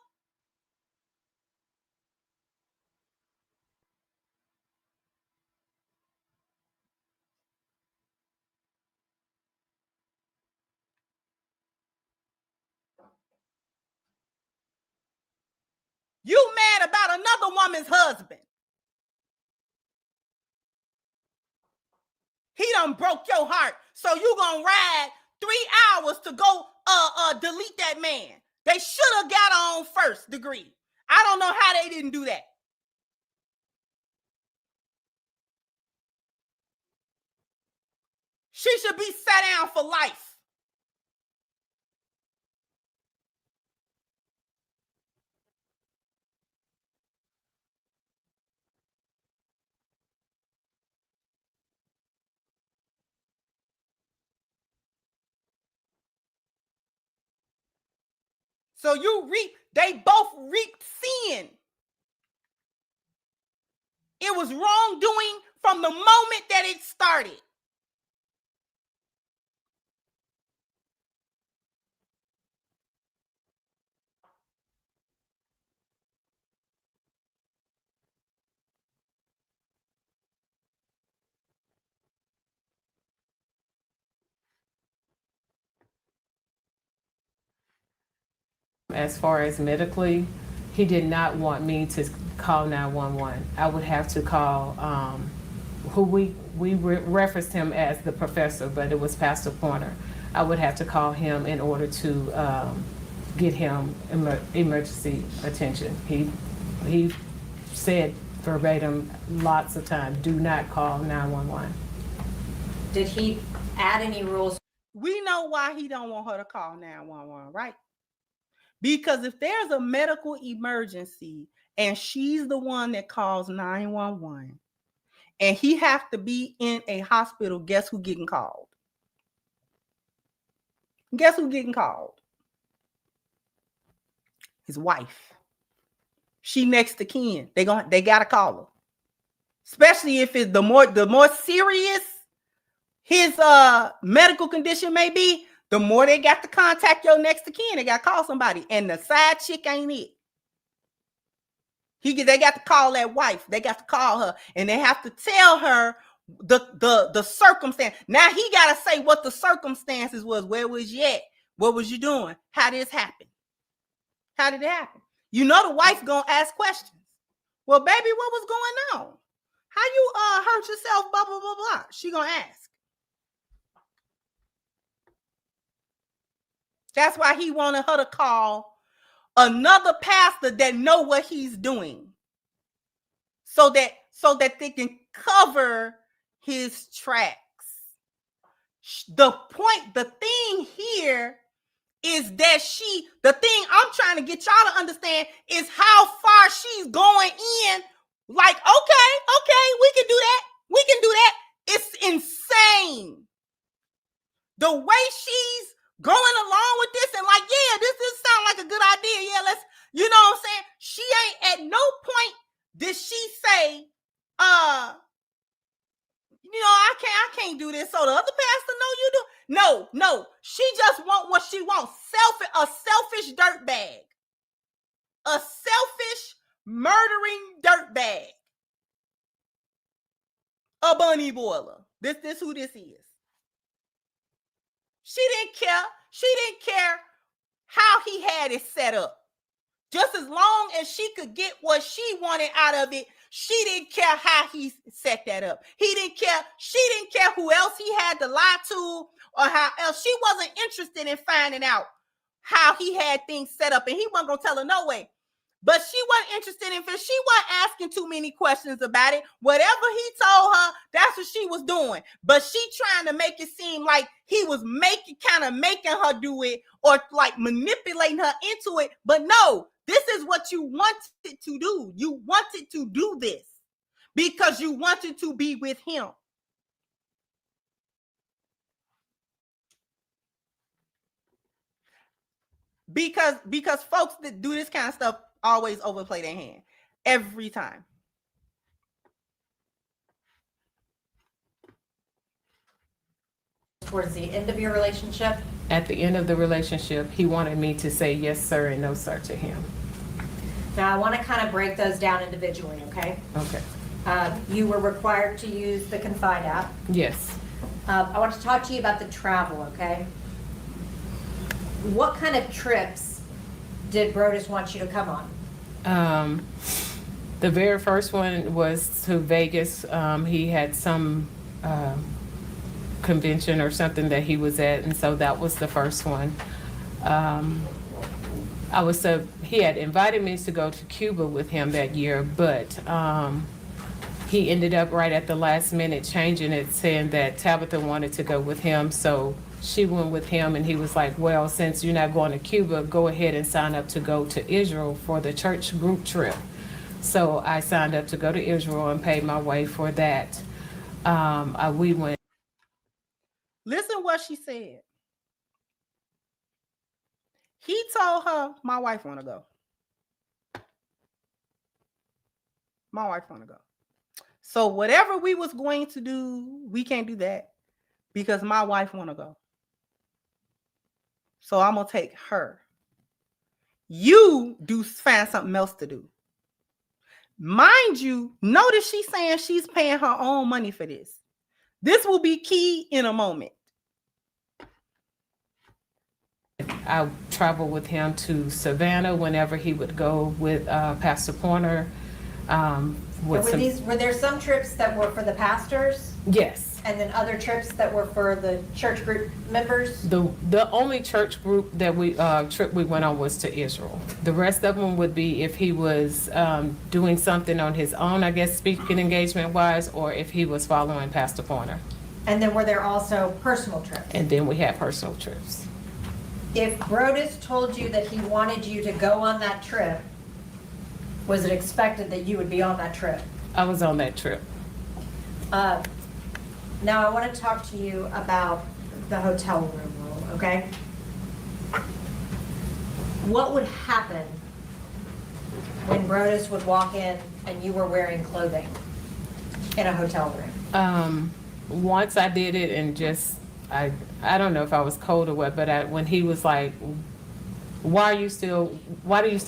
You mad about another woman's husband. He done broke your heart. So you gonna ride 3 hours to go delete that man. They should have got on first degree. I don't know how they didn't do that. She should be sat down for life. So they both reaped sin. It was wrongdoing from the moment that it started. As far as medically, he did not want me to call 911. I would have to call who we referenced him as the professor, but it was Pastor Pointer. I would have to call him in order to get him emergency attention. He said verbatim lots of times, do not call 911. Did he add any rules? We know why he don't want her to call 911, right? Because if there's a medical emergency and she's the one that calls 911 and he have to be in a hospital, guess who getting called? Guess who getting called? His wife. She next to kin. They gotta call her. Especially if it's the more serious his medical condition may be, the more they got to contact your next of kin. They got to call somebody. And the side chick ain't it. They got to call that wife. They got to call her. And they have to tell her the circumstance. Now he got to say what the circumstances was. Where was you at? What was you doing? How did this happen? How did it happen? You know the wife going to ask questions. Well, baby, what was going on? How you hurt yourself, blah, blah, blah, blah. She going to ask. That's why he wanted her to call another pastor that know what he's doing. So that they can cover his tracks. The thing here is that the thing I'm trying to get y'all to understand is how far she's going in. Like, okay, we can do that. We can do that. It's insane. The way she's going along with this and like, yeah, this sound like a good idea. Yeah, let's, you know what I'm saying? She ain't at no point did she say, I can't do this. So the other pastor know you do. No. She just want what she wants. A selfish dirtbag. A selfish murdering dirtbag. A bunny boiler. This who this is. She didn't care. She didn't care how he had it set up. Just as long as she could get what she wanted out of it, she didn't care how he set that up. He didn't care. She didn't care who else he had to lie to or how else. She wasn't interested in finding out how he had things set up. And he wasn't going to tell her no way. But she wasn't interested in fish. She wasn't asking too many questions about it. Whatever he told her, that's what she was doing. But she trying to make it seem like he was making her do it, or like manipulating her into it. But no, this is what you wanted to do. You wanted to do this because you wanted to be with him. Because folks that do this kind of stuff always overplay their hand every time. Towards the end of your relationship? At the end of the relationship, he wanted me to say yes, sir, and no, sir to him. Now, I want to kind of break those down individually, okay? Okay. You were required to use the Confide app. Yes. I want to talk to you about the travel, okay? What kind of trips did Brodus want you to come on? The very first one was to Vegas. He had some convention or something that he was at, and so that was the first one. He had invited me to go to Cuba with him that year, but he ended up right at the last minute changing it, saying that Tabitha wanted to go with him, so she went with him, and he was like, well, since you're not going to Cuba, go ahead and sign up to go to Israel for the church group trip. So I signed up to go to Israel and paid my way for that. We went. Listen what she said. He told her, my wife want to go. My wife want to go. So whatever we was going to do, we can't do that because my wife want to go. So I'm going to take her. You do find something else to do. Mind you, notice she's saying she's paying her own money for this. This will be key in a moment. I traveled with him to Savannah whenever he would go with Pastor Pointer. Were there some trips that were for the pastors? Yes. And then other trips that were for the church group members? The only church group that trip we went on was to Israel. The rest of them would be if he was doing something on his own, I guess, speaking engagement wise, or if he was following Pastor Pointer. And then were there also personal trips? And then we had personal trips. If Brodus told you that he wanted you to go on that trip, was it expected that you would be on that trip? I was on that trip. Now I want to talk to you about the hotel room rule, okay? What would happen when Brodus would walk in and you were wearing clothing in a hotel room? Once I did it and just, I don't know if I was cold or what, but when he was like, why do you still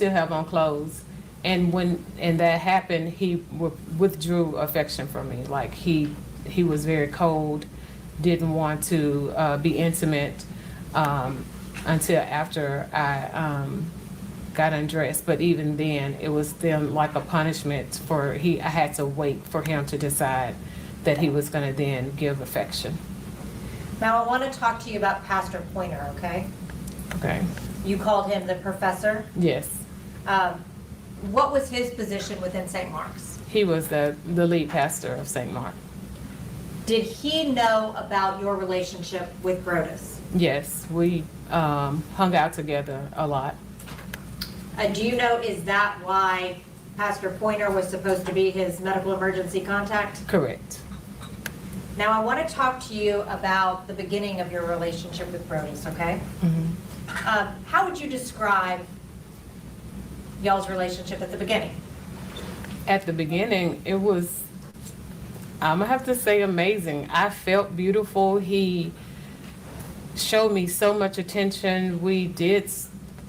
have on clothes? And when that happened, he withdrew affection from me. Like he was very cold, didn't want to be intimate until after I got undressed. But even then, it was then like a punishment I had to wait for him to decide that he was going to then give affection. Now I want to talk to you about Pastor Pointer, okay? Okay. You called him the professor? Yes. What was his position within St. Mark's? He was the lead pastor of St. Mark. Did he know about your relationship with Brodus? Yes, we hung out together a lot. Do you know, is that why Pastor Pointer was supposed to be his medical emergency contact? Correct. Now I want to talk to you about the beginning of your relationship with Brodus, okay? Mm-hmm. How would you describe y'all's relationship at the beginning? At the beginning, it was, I'm gonna have to say, amazing. I felt beautiful. He showed me so much attention. We did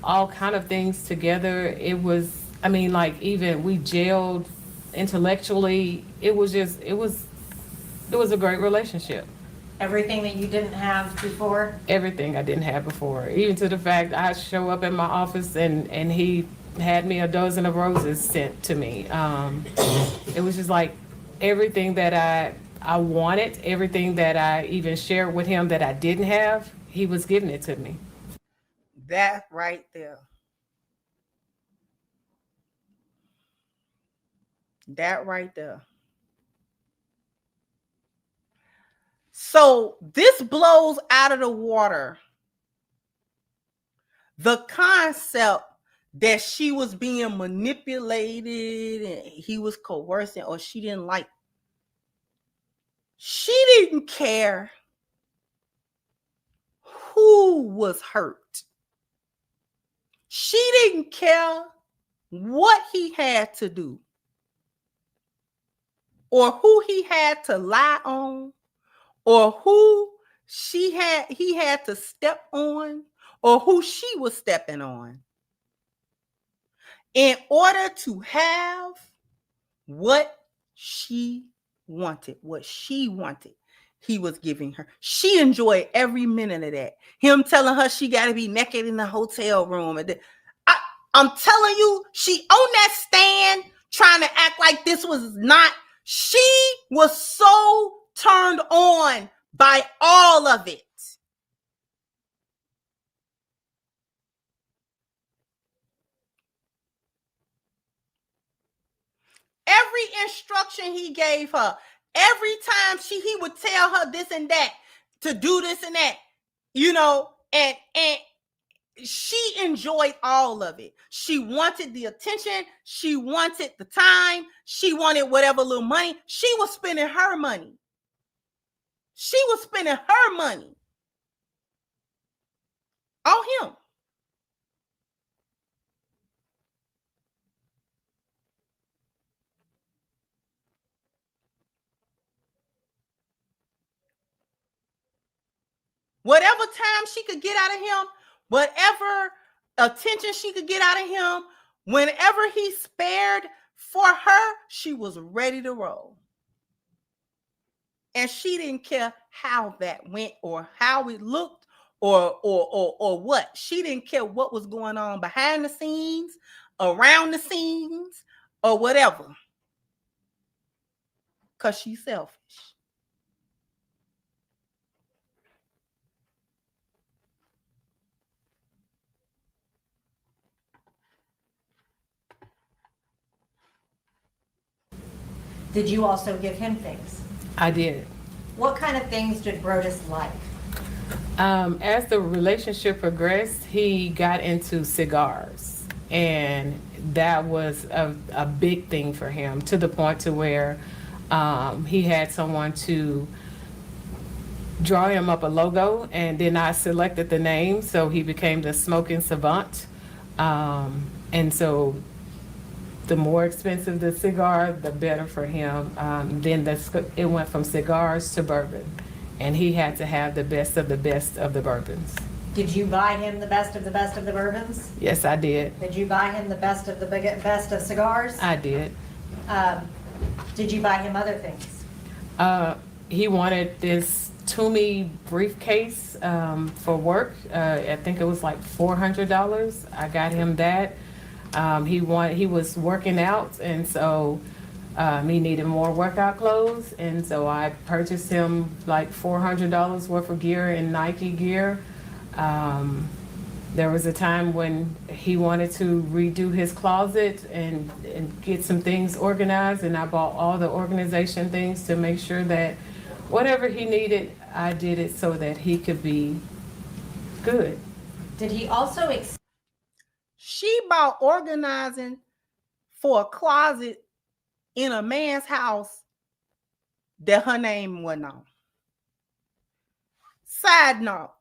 all kind of things together. It was, even we gelled intellectually. It was a great relationship. Everything that you didn't have before? Everything I didn't have before. Even to the fact I show up in my office and he had me a dozen of roses sent to me. It was just like everything that I wanted, everything that I even shared with him that I didn't have, he was giving it to me. That right there. That right there. So this blows out of the water the concept that she was being manipulated and he was coercing or she didn't like. She didn't care who was hurt. She didn't care what he had to do or who he had to lie on or who he had to step on or who she was stepping on in order to have what she wanted, he was giving her. She enjoyed every minute of that. Him telling her she got to be naked in the hotel room. I'm telling you, she on that stand trying to act like this was not. She was so turned on by all of it. Every instruction he gave her, every time he would tell her this and that, to do this and that, and she enjoyed all of it. She wanted the attention. She wanted the time. She wanted whatever little money. She was spending her money. On him. Whatever time she could get out of him, whatever attention she could get out of him, whenever he spared for her, she was ready to roll. And she didn't care how that went or how it looked or what. She didn't care what was going on behind the scenes, around the scenes, or whatever. Because she's selfish. Did you also give him things? I did. What kind of things did Brodus like? As the relationship progressed, he got into cigars, and that was a big thing for him, to the point to where he had someone to draw him up a logo, and then I selected the name, so he became the Smoking Savant. And so the more expensive the cigar, the better for him. Then it went from cigars to bourbon, and he had to have the best of the bourbons. Did you buy him the best of the bourbons? Yes, I did. Did you buy him the best of cigars? I did. Did you buy him other things? He wanted this Toomey briefcase for work. I think it was like $400. I got him that. He was working out, and so he needed more workout clothes, and so I purchased him like $400 worth of gear and Nike gear. There was a time when he wanted to redo his closet and get some things organized, and I bought all the organization things to make sure that whatever he needed, I did it so that he could be good. Did he also She bought organizing for a closet in a man's house that her name wasn't on. Side note,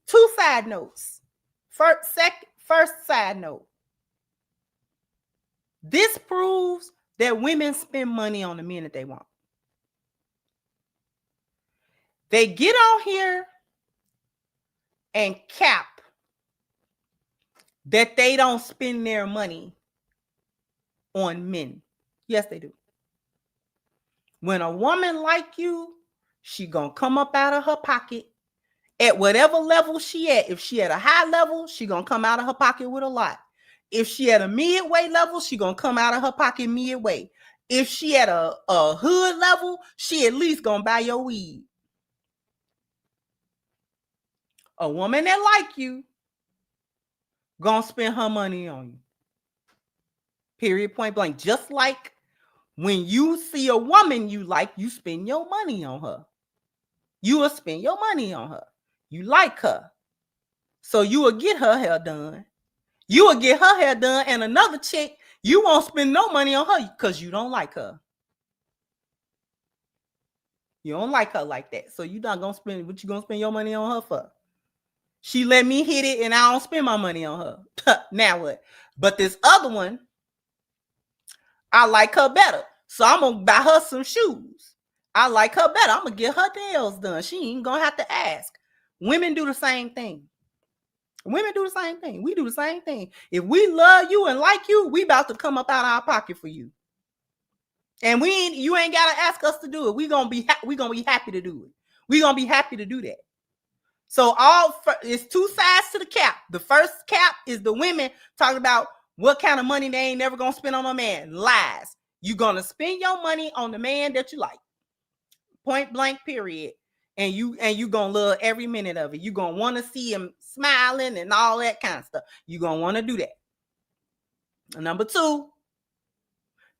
2 side notes. First side note. This proves that women spend money on the men that they want. They get on here and cap that they don't spend their money on men. Yes, they do. When a woman like you, she gonna come up out of her pocket at whatever level she at. If she at a high level, she gonna come out of her pocket with a lot. If she at a midway level, she gonna come out of her pocket midway. If she at a hood level, she at least gonna buy your weed. A woman that like you gonna spend her money on you. Period, point blank. Just like When you see a woman you like, you spend your money on her. You will spend your money on her. You like her. So you will get her hair done. You will get her hair done, and another chick, you won't spend no money on her because you don't like her. You don't like her like that. So you're not going to spend, what you going to spend your money on her for? She let me hit it and I don't spend my money on her. Now what? But this other one, I like her better. So I'm going to buy her some shoes. I like her better. I'm going to get her nails done. She ain't going to have to ask. Women do the same thing. Women do the same thing. We do the same thing. If we love you and like you, we about to come up out of our pocket for you. And you ain't got to ask us to do it. We're going to be happy to do it. We're going to be happy to do that. So it's two sides to the cap. The first cap is the women talking about what kind of money they ain't never going to spend on a man. Lies. You're going to spend your money on the man that you like. Point blank, period. And you going to love every minute of it. You're going to want to see him smiling and all that kind of stuff. You're going to want to do that. And number two,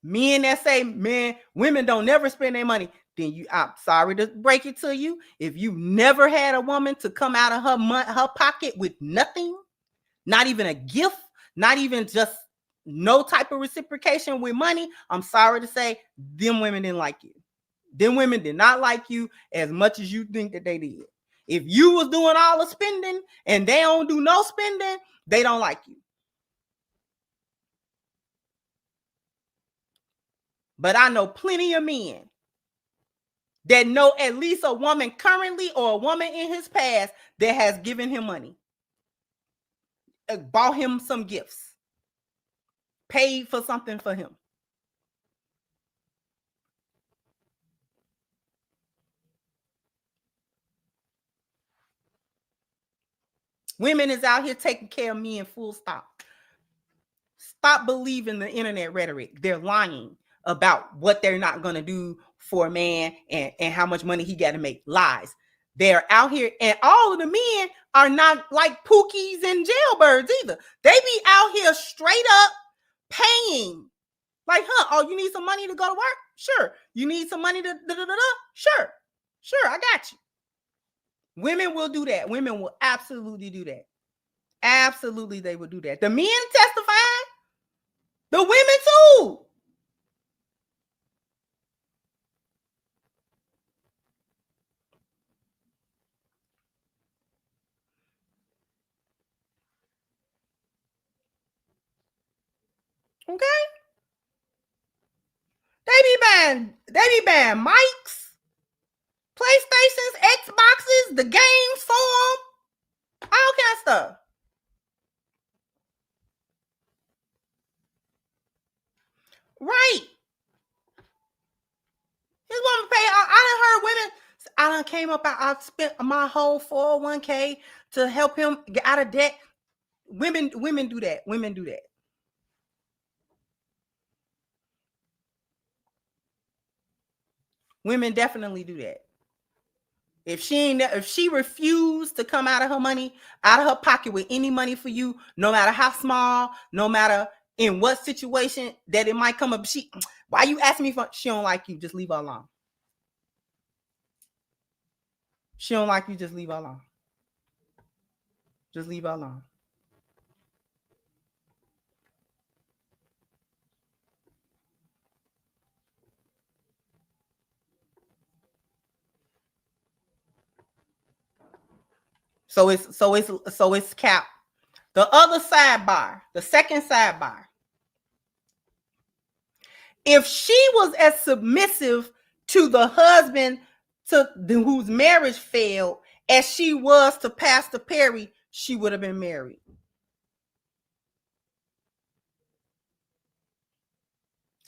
men that say, man, women don't never spend their money. Then I'm sorry to break it to you. If you never had a woman to come out of her pocket with nothing, not even a gift, not even just no type of reciprocation with money, I'm sorry to say, them women didn't like you. Them women did not like you as much as you think that they did. If you was doing all the spending and they don't do no spending, they don't like you. But I know plenty of men that know at least a woman currently or a woman in his past that has given him money, bought him some gifts, paid for something for him. Women is out here taking care of men, full stop. Stop believing the internet rhetoric. They're lying about what they're not going to do for a man and how much money he got to make. Lies. They're out here, and all of the men are not like pookies and jailbirds either. They be out here straight up paying. Like, oh, you need some money to go to work? Sure. You need some money to da-da-da-da? Sure, I got you. Women will do that. Women will absolutely do that. Absolutely, they will do that. The men testifying, the women too. Okay. They be buying mics, PlayStations, Xboxes, the games for them, all kind of stuff. Right. His woman pay. I done heard women. I done came up. I spent my whole 401k to help him get out of debt. Women do that. Women do that. Women definitely do that. If she refused to come out of her money, out of her pocket with any money for you, no matter how small, no matter in what situation that it might come up, why you asking me for? She don't like you. Just leave her alone. She don't like you. Just leave her alone. Just leave her alone. So it's cap. The other sidebar, the second sidebar. If she was as submissive to the husband whose marriage failed as she was to Pastor Perry, she would have been married.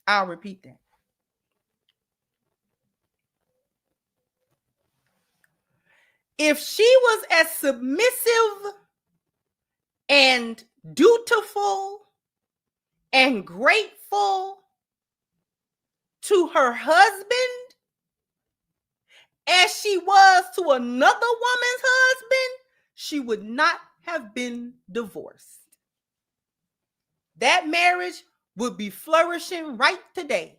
I'll repeat that. If she was as submissive and dutiful and grateful to her husband as she was to another woman's husband, she would not have been divorced. That marriage would be flourishing right today.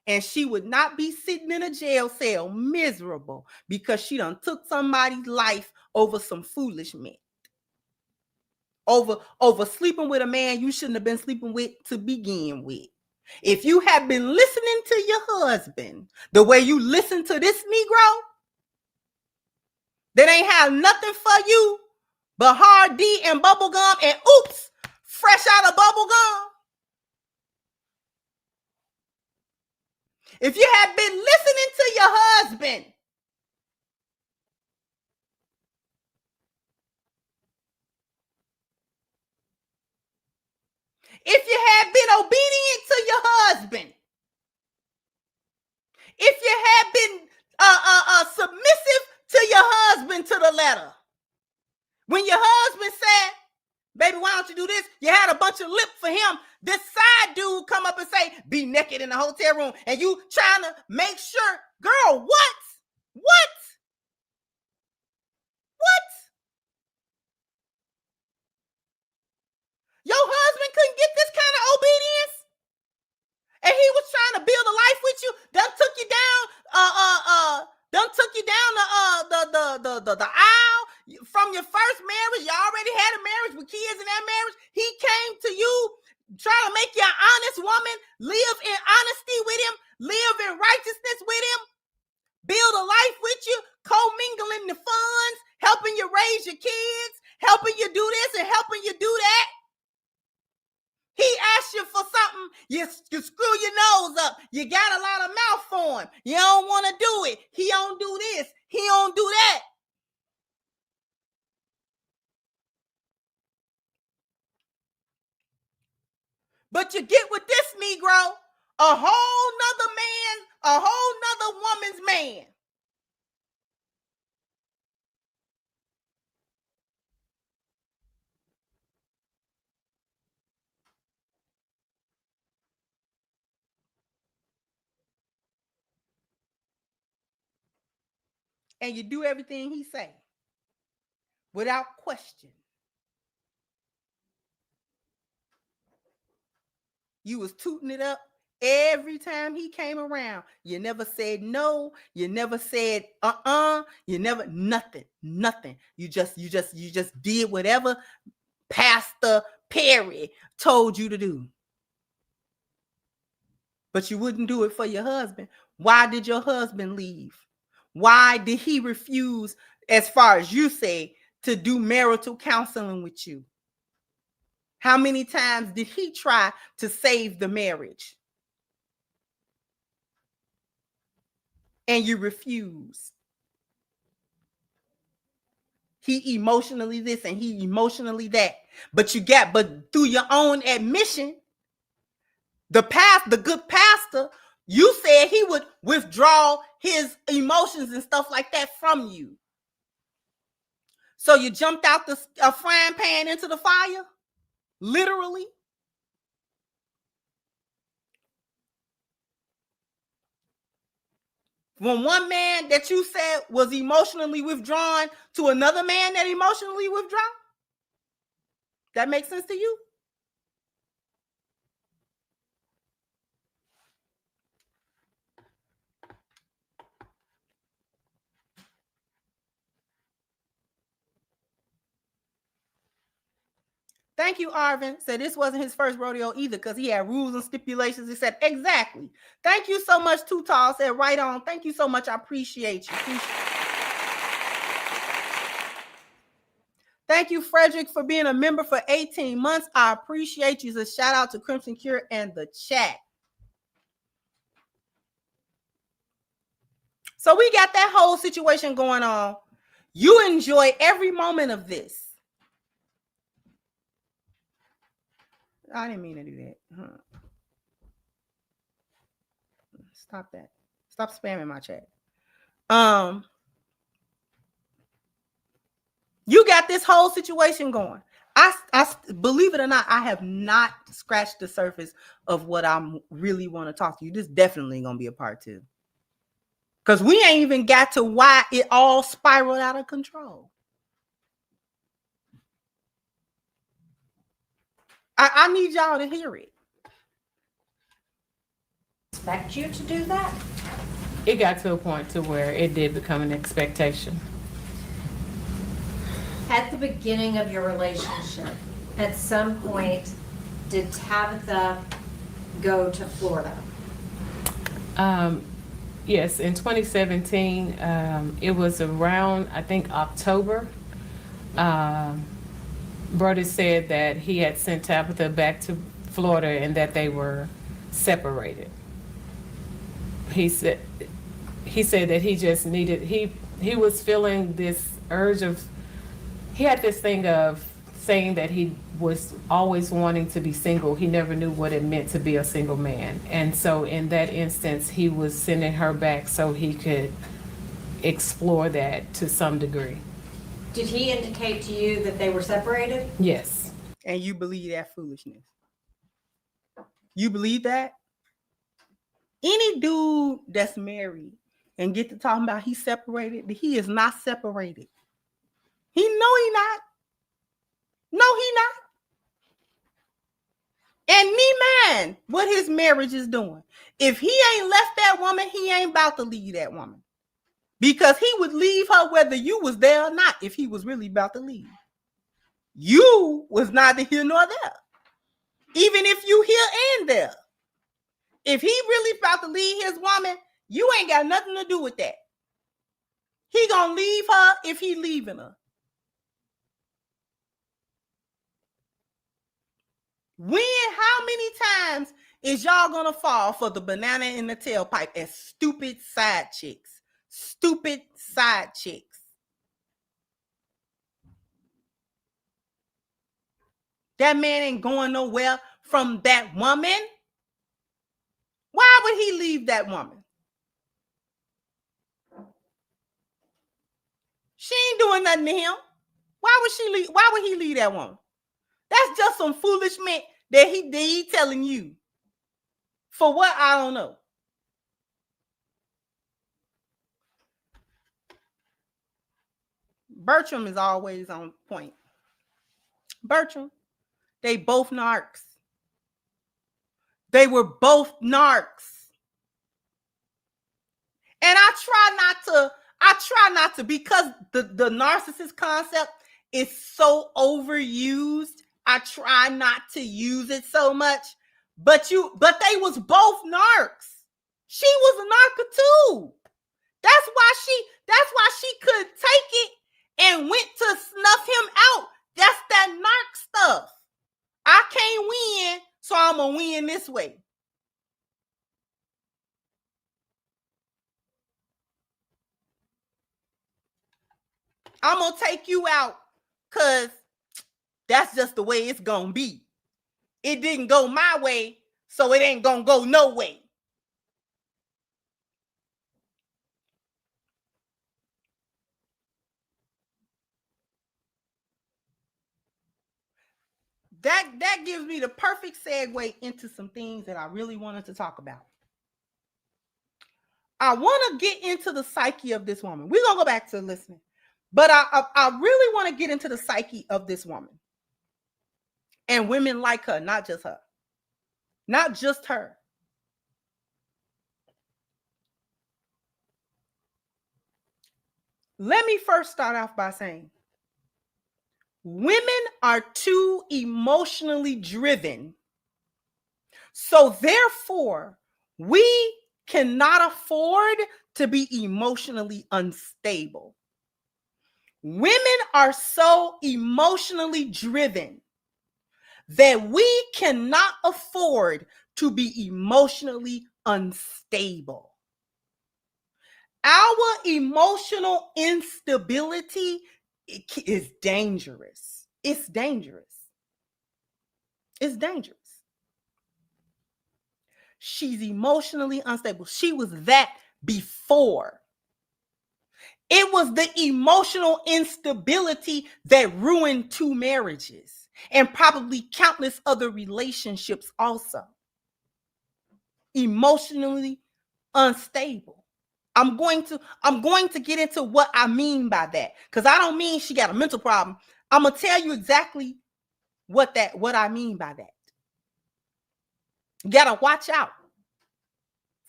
and she would not be sitting in a jail cell miserable because she done took somebody's life over some foolishness. Over sleeping with a man you shouldn't have been sleeping with to begin with. If you have been listening to your husband the way you listen to this Negro, that ain't have nothing for you but hard D and bubble gum and oops, fresh out of bubble gum. If you have been listening to your husband, if you have been obedient to your husband, if you have been submissive to your husband to the letter, when your husband said, baby, why don't you do this? You had a bunch of lip for him. This side dude come up and say, be naked in the hotel room. And you trying to make sure, girl, what? What? What? Your husband couldn't get this kind of obedience? And he was trying to build a life with you, done took you down, the aisle from your first marriage. You already had a marriage with kids in that marriage. He came to you, trying to make you an honest woman, live in honesty with him, live in righteousness with him, build a life with you, co-mingling the funds, helping you raise your kids, helping you do this and helping you do that. He asked you for something, you screw your nose up. You got a lot of mouth for him. You don't want to do it. He don't do this. He don't do that. But you get with this Negro, a whole nother man, a whole nother woman's man. And you do everything he say without question. You was tooting it up every time he came around. You never said no. You never said You never nothing. You just did whatever Pastor Perry told you to do. But you wouldn't do it for your husband. Why did your husband leave? Why did he refuse, as far as you say, to do marital counseling with you? How many times did he try to save the marriage? And you refused. He emotionally this and he emotionally that. But through your own admission, the good pastor, you said he would withdraw his emotions and stuff like that from you. So you jumped out the frying pan into the fire? Literally? From one man that you said was emotionally withdrawn to another man that emotionally withdrawn? That makes sense to you? Thank you, Arvin. Said this wasn't his first rodeo either because he had rules and stipulations. He said, exactly. Thank you so much, Too Tall. Said, right on. Thank you so much. I appreciate you. Thank you, Frederick, for being a member for 18 months. I appreciate you. So shout out to Crimson Cure and the chat. So we got that whole situation going on. You enjoy every moment of this. I didn't mean to do that. Stop that. Stop spamming my chat. You got this whole situation going. I believe it or not, I have not scratched the surface of what I really want to talk to you. This definitely gonna be a part 2. Because we ain't even got to why it all spiraled out of control. I need y'all to hear it. expect you to do that? It got to a point to where it did become an expectation. At the beginning of your relationship, at some point, did Tabitha go to Florida? Yes, in 2017, it was around, I think, October. Brody said that he had sent Tabitha back to Florida and that they were separated. He said that he just needed, he was feeling this urge of, he had this thing of saying that he was always wanting to be single. He never knew what it meant to be a single man. And so in that instance, he was sending her back so he could explore that to some degree. Did he indicate to you that they were separated? Yes. And you believe that foolishness? You believe that? Any dude that's married and get to talking about he's separated, he is not separated. He not. No, he not. And me man, what his marriage is doing. If he ain't left that woman, he ain't about to leave that woman. Because he would leave her whether you was there or not if he was really about to leave. You was neither here nor there. Even if you here and there. If he really about to leave his woman, you ain't got nothing to do with that. He gonna leave her if he leaving her. How many times is y'all gonna fall for the banana in the tailpipe as stupid side chicks? Stupid side chicks. That man ain't going nowhere from that woman. Why would he leave that woman? She ain't doing nothing to him. Why would she leave? Why would he leave that woman? That's just some foolishness that he telling you. For what? I don't know. Bertram is always on point. Bertram, they both narcs. They were both narcs. And I try not to, because the narcissist concept is so overused. I try not to use it so much. But they was both narcs. She was a narc too. That's why she could take it and went to snuff him out. That's that narc stuff. I can't win, so I'm gonna win this way. I'm gonna take you out because that's just the way it's gonna be. It didn't go my way, so it ain't gonna go no way. That gives me the perfect segue into some things that I really wanted to talk about. I want to get into the psyche of this woman. We're gonna go back to listening, but I really want to get into the psyche of this woman and women like her, not just her. Not just her. Let me first start off by saying women are too emotionally driven. So therefore, we cannot afford to be emotionally unstable. Women are so emotionally driven that we cannot afford to be emotionally unstable. Our emotional instability is dangerous. It's dangerous. It's dangerous. She's emotionally unstable. She was that before. It was the emotional instability that ruined 2 marriages and probably countless other relationships also. Emotionally unstable. I'm going to get into what I mean by that, because I don't mean she got a mental problem. I'm gonna tell you exactly what I mean by that. You gotta watch out.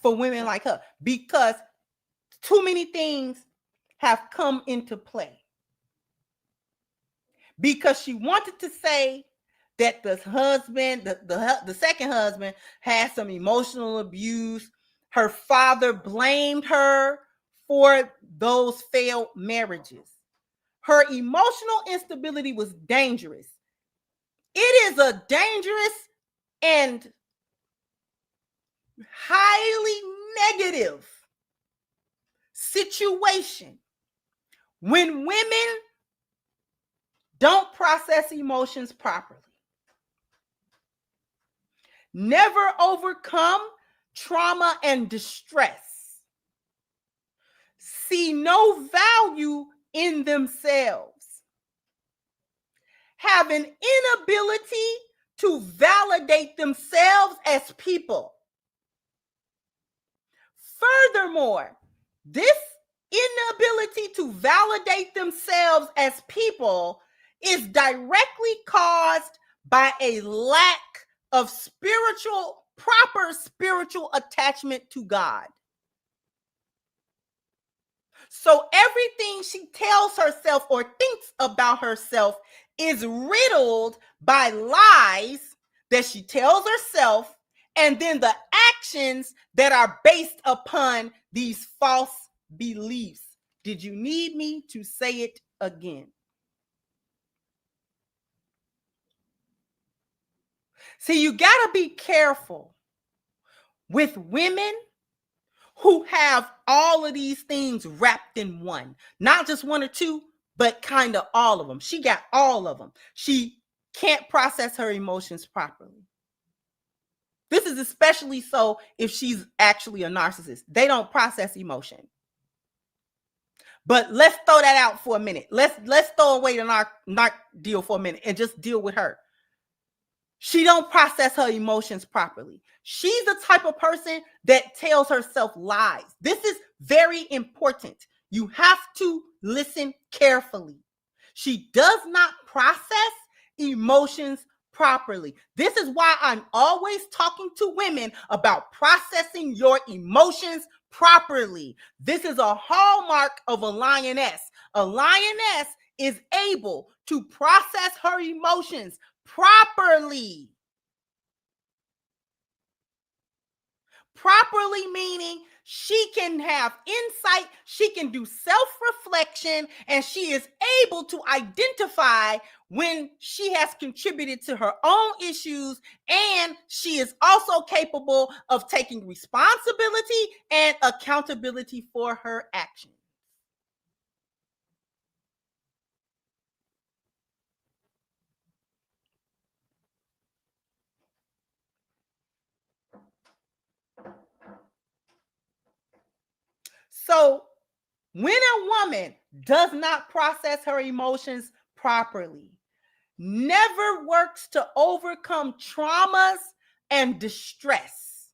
for women like her, because too many things have come into play. Because she wanted to say that the husband, the second husband, had some emotional abuse. Her father blamed her for those failed marriages. Her emotional instability was dangerous. It is a dangerous and highly negative situation when women don't process emotions properly, never overcome trauma and distress, see no value in themselves, have an inability to validate themselves as people. Furthermore, this inability to validate themselves as people is directly caused by a lack of proper spiritual attachment to God. So everything she tells herself or thinks about herself is riddled by lies that she tells herself, and then the actions that are based upon these false beliefs. Did you need me to say it again? See, you got to be careful with women who have all of these things wrapped in one, not just one or two, but kind of all of them. She got all of them. She can't process her emotions properly. This is especially so if she's actually a narcissist. They don't process emotion. But let's throw that out for a minute. Let's throw away the narc deal for a minute and just deal with her. She don't process her emotions properly. She's the type of person that tells herself lies. This is very important. You have to listen carefully. She does not process emotions properly. This is why I'm always talking to women about processing your emotions properly. This is a hallmark of a lioness. A lioness is able to process her emotions properly. Properly meaning she can have insight, she can do self-reflection, and she is able to identify when she has contributed to her own issues, and she is also capable of taking responsibility and accountability for her actions. So when a woman does not process her emotions properly, never works to overcome traumas and distress,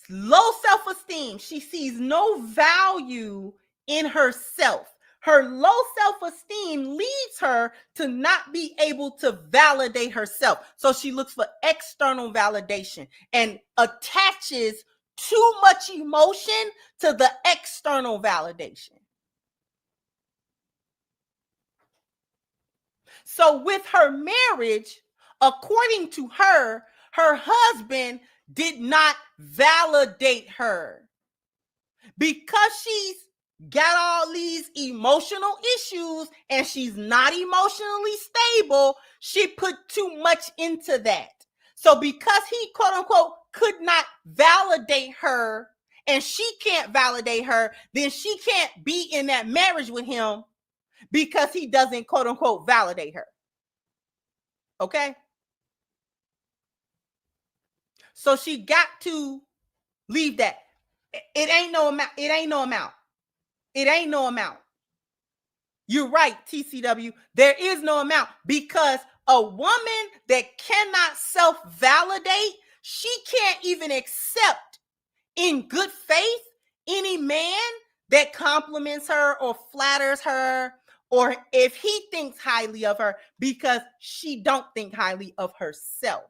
low self-esteem, she sees no value in herself. Her low self-esteem leads her to not be able to validate herself. So she looks for external validation and attaches too much emotion to the external validation. So with her marriage, according to her, her husband did not validate her. Because she's got all these emotional issues and she's not emotionally stable, she put too much into that. So because he, quote unquote, could not validate her and she can't validate her, then she can't be in that marriage with him because he doesn't, quote unquote, validate her. Okay? So she got to leave that. It ain't no amount. It ain't no amount. It ain't no amount. You're right, TCW. There is no amount, because a woman that cannot self-validate, she can't even accept in good faith any man that compliments her or flatters her, or if he thinks highly of her, because she don't think highly of herself.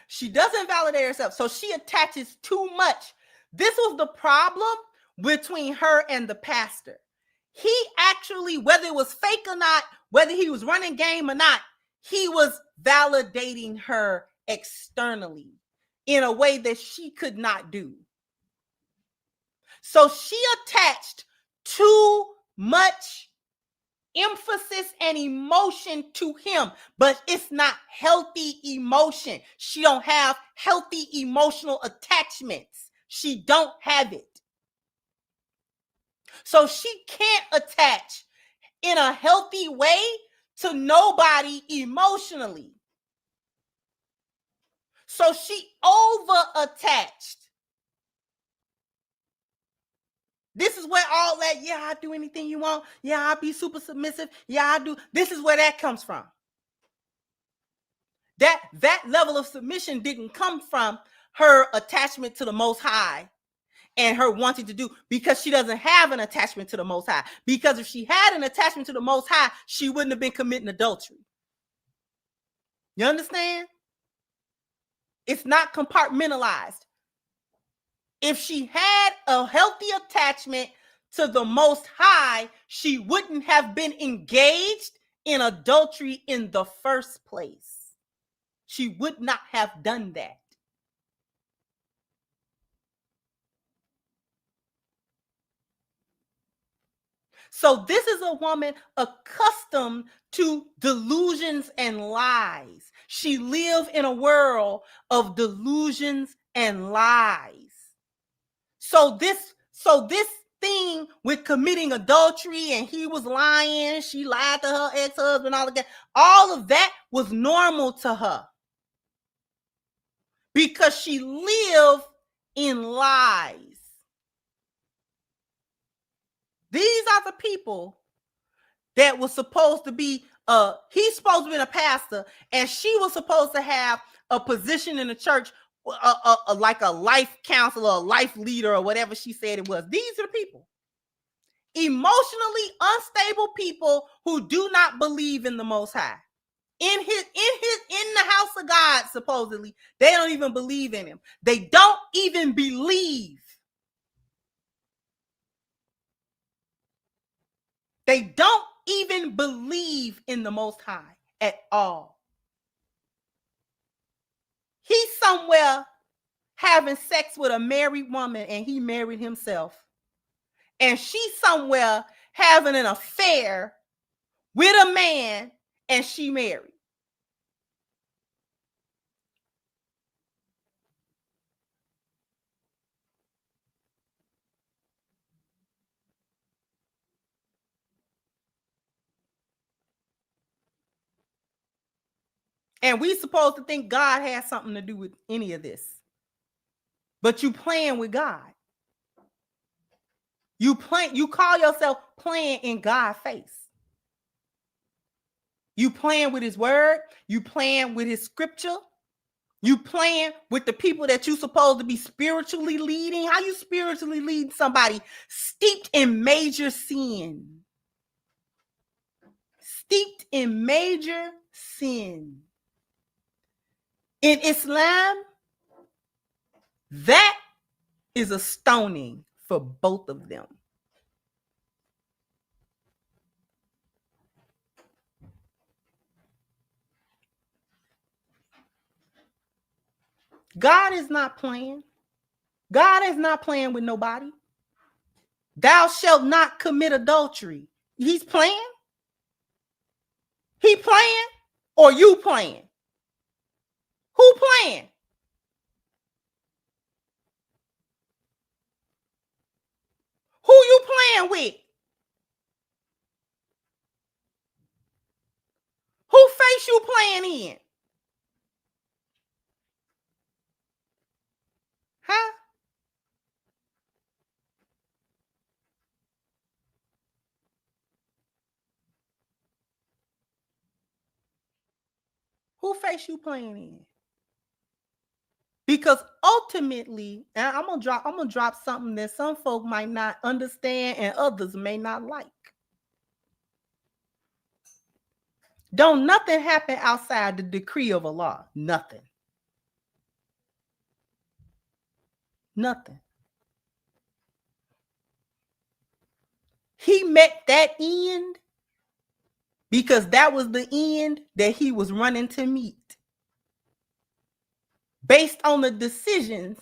She doesn't validate herself. So she attaches too much. This was the problem between her and the pastor. He actually, whether it was fake or not, whether he was running game or not, he was validating her externally in a way that she could not do. So she attached too much emphasis and emotion to him, but it's not healthy emotion. She don't have healthy emotional attachments. She don't have it. So she can't attach in a healthy way to nobody emotionally. So she over attached. This is where all that, yeah, I'll do anything you want. Yeah, I'll be super submissive. Yeah, I do. This is where that comes from. That level of submission didn't come from her attachment to the Most High and her wanting to do, because she doesn't have an attachment to the Most High. Because if she had an attachment to the Most High, she wouldn't have been committing adultery. You understand? It's not compartmentalized. If she had a healthy attachment to the Most High, she wouldn't have been engaged in adultery in the first place. She would not have done that. So this is a woman accustomed to delusions and lies. She lived in a world of delusions and lies. So this thing with committing adultery, and he was lying, she lied to her ex-husband, all of that was normal to her. Because she lived in lies. These are the people that was supposed to be, he's supposed to be a pastor, and she was supposed to have a position in the church, like a life counselor, a life leader, or whatever she said it was. These are the people. Emotionally unstable people who do not believe in the Most High. In the house of God, supposedly, they don't even believe in him. They don't even believe. They don't even believe in the Most High at all. He's somewhere having sex with a married woman, and he married himself. And she's somewhere having an affair with a man, and she married. And we supposed to think God has something to do with any of this. But you playing with God. You call yourself playing in God's face. You playing with his word. You playing with his scripture. You playing with the people that you supposed to be spiritually leading. How you spiritually lead somebody steeped in major sin? Steeped in major sin. In Islam, that is a stoning for both of them. God is not playing. God is not playing with nobody. Thou shalt not commit adultery. He's playing? He playing or you playing? Who playing? Who you playing with? Who face you playing in? Huh? Who face you playing in? Because ultimately, and I'm gonna drop something that some folk might not understand and others may not like. Don't nothing happen outside the decree of Allah. Nothing. Nothing. He met that end because that was the end that he was running to meet, based on the decisions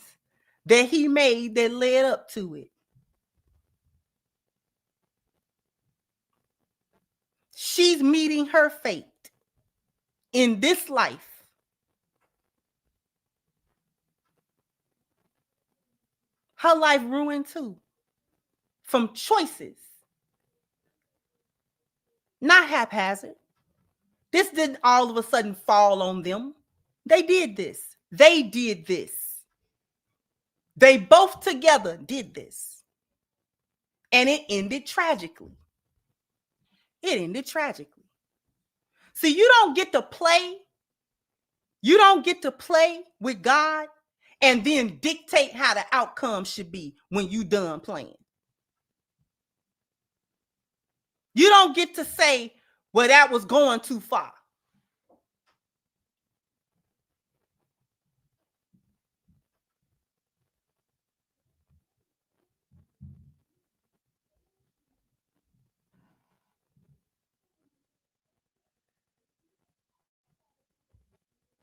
that he made that led up to it. She's meeting her fate in this life. Her life ruined too, from choices, not haphazard. This didn't all of a sudden fall on them. They did this. They did this. They both together did this. And it ended tragically. It ended tragically. See, you don't get to play. You don't get to play with God and then dictate how the outcome should be when you done playing. You don't get to say, well, that was going too far.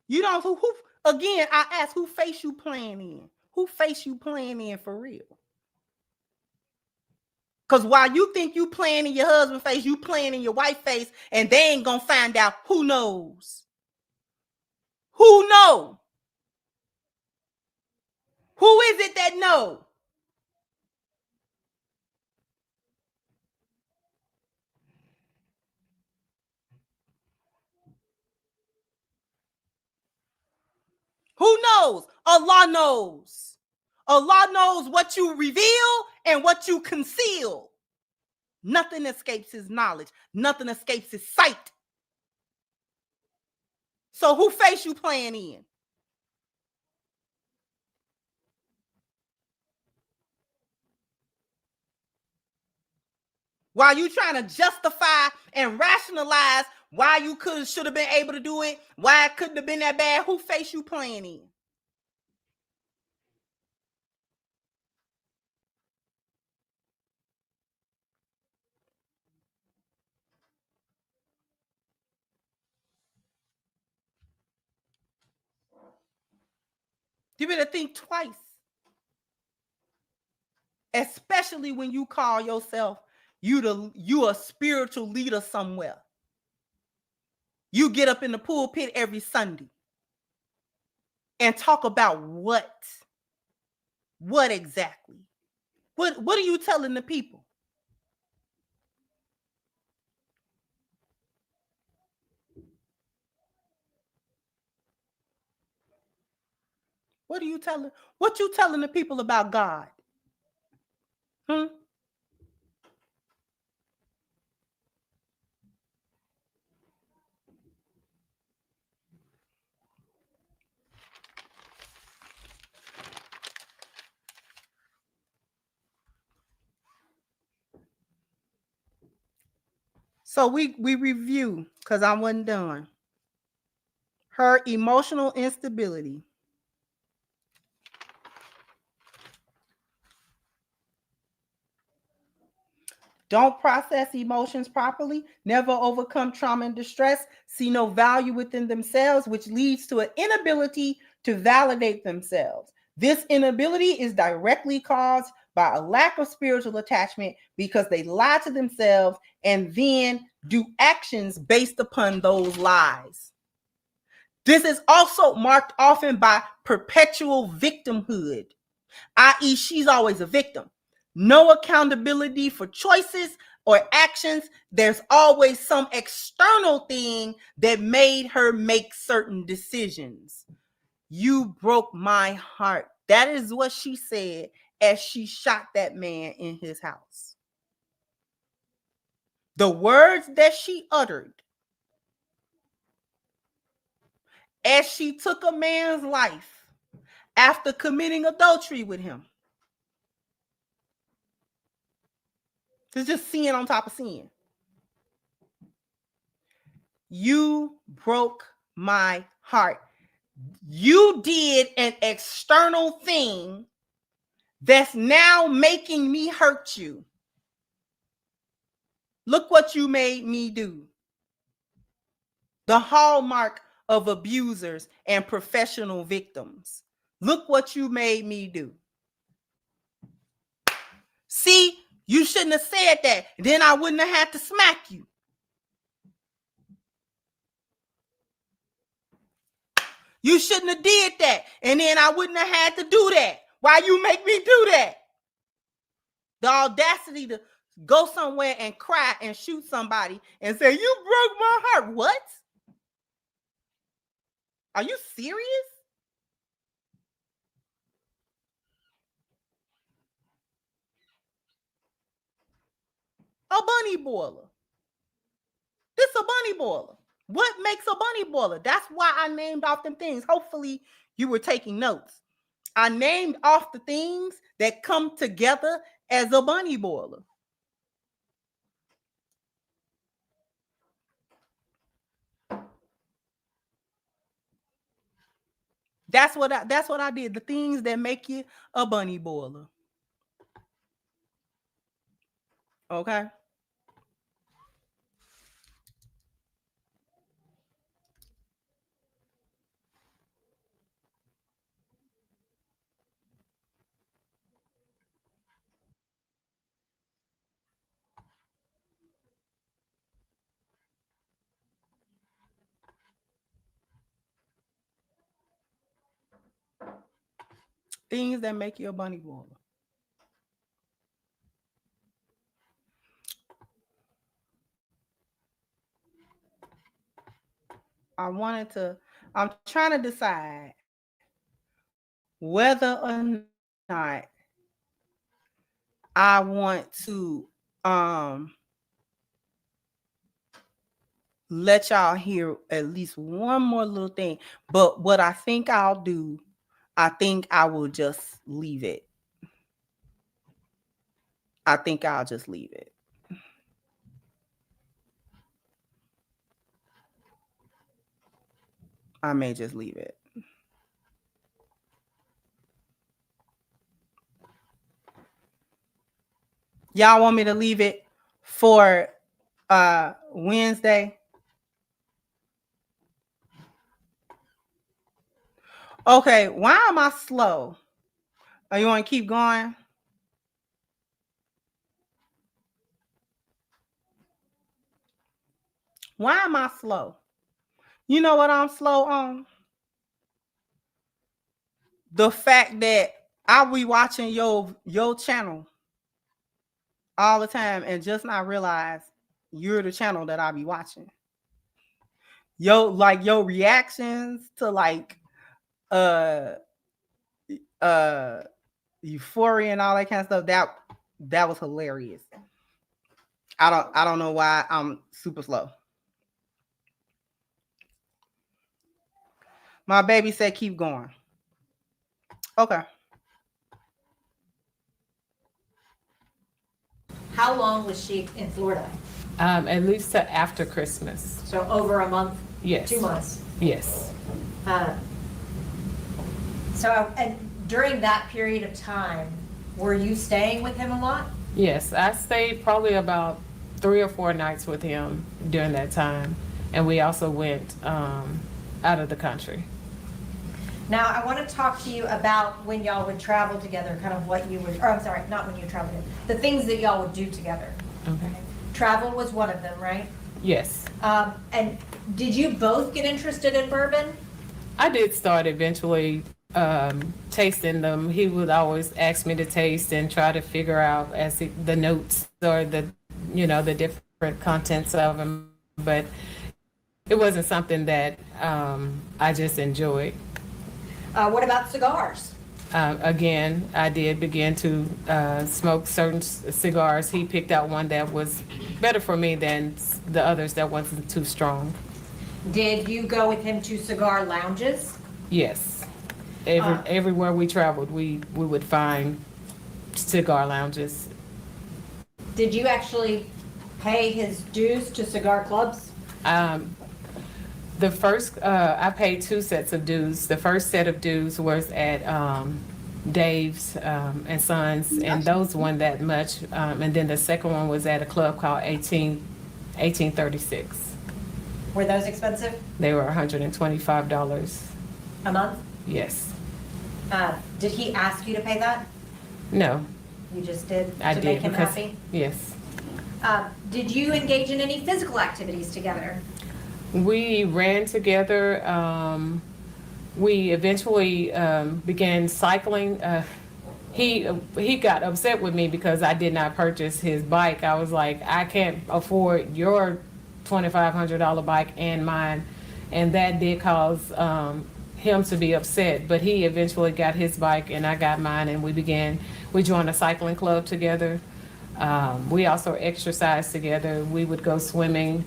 You don't, who again, I ask, who face you playing in? Who face you playing in for real? Because while you think you playing in your husband's face, you playing in your wife's face, and they ain't gonna find out. Who knows? Who know? Who is it that know? Who knows? Allah knows. Allah knows what you reveal and what you conceal. Nothing escapes his knowledge. Nothing escapes his sight. So who face you playing in? While you trying to justify and rationalize why you should have been able to do it, why it couldn't have been that bad, who face you playing in? You better think twice. Especially when you call yourself you a spiritual leader somewhere. You get up in the pulpit every Sunday and talk about what? What exactly? What are you telling the people? What are you telling? What you telling the people about God? So we review, because I wasn't done. Her emotional instability. Don't process emotions properly, never overcome trauma and distress, see no value within themselves, which leads to an inability to validate themselves. This inability is directly caused by a lack of spiritual attachment because they lie to themselves and then do actions based upon those lies. This is also marked often by perpetual victimhood, i.e., she's always a victim. No accountability for choices or actions. There's always some external thing that made her make certain decisions. You broke my heart. That is what she said as she shot that man in his house. The words that she uttered as she took a man's life after committing adultery with him. It's just sin on top of sin. You broke my heart. You did an external thing that's now making me hurt you. Look what you made me do. The hallmark of abusers and professional victims. Look what you made me do. See, you shouldn't have said that. Then I wouldn't have had to smack you. You shouldn't have did that. And then I wouldn't have had to do that. Why you make me do that? The audacity to go somewhere and cry and shoot somebody and say, you broke my heart. What? Are you serious? A bunny boiler. This a bunny boiler. What makes a bunny boiler? That's why I named off them things. Hopefully you were taking notes. I named off the things that come together as a bunny boiler. That's what I did. The things that make you a bunny boiler. Okay. Things that make you a bunny boiler. I'm trying to decide whether or not I want to let y'all hear at least one more little thing. But what I think I'll do, I think I will just leave it. I think I'll just leave it. I may just leave it. Y'all want me to leave it for Wednesday? Okay, why am I slow? Oh, you want to keep going? Why am I slow? You know what I'm slow on? The fact that I'll be watching your channel all the time and just not realize you're the channel that I'll be watching. Your reactions to Euphoria and all that kind of stuff, that was hilarious. I don't know why I'm super slow. My baby said keep going. Okay. How long was she in Florida? At least to after Christmas. So over a month? Yes. 2 months? Yes. And during that period of time, were you staying with him a lot? Yes, I stayed probably about 3 or 4 nights with him during that time. And we also went out of the country. Now, I want to talk to you about when y'all would travel together, kind of what you would, or I'm sorry, not when you traveled, the things that y'all would do together. Okay. Travel was one of them, right? Yes. And did you both get interested in bourbon? I did start eventually tasting them. He would always ask me to taste and try to figure out the notes or the different contents of them. But it wasn't something that I just enjoyed. What about cigars? Again, I did begin to smoke certain cigars. He picked out one that was better for me than the others that wasn't too strong. Did you go with him to cigar lounges? Yes. Everywhere we traveled, we would find cigar lounges. Did you actually pay his dues to cigar clubs? The first, I paid 2 sets of dues. The first set of dues was at Dave's and Sons, and those weren't that much. And then the second one was at a club called 1836. Were those expensive They were $125. a month? Yes. Did he ask you to pay that? No, You just did I to did make him because happy? yes. Did you engage in any physical activities together? We ran together. We eventually began cycling. He got upset with me because I did not purchase his bike. I was like, I can't afford your $2,500 bike and mine, and that did cause him to be upset. But he eventually got his bike and I got mine, and we joined a cycling club together. We also exercised together. We would go swimming.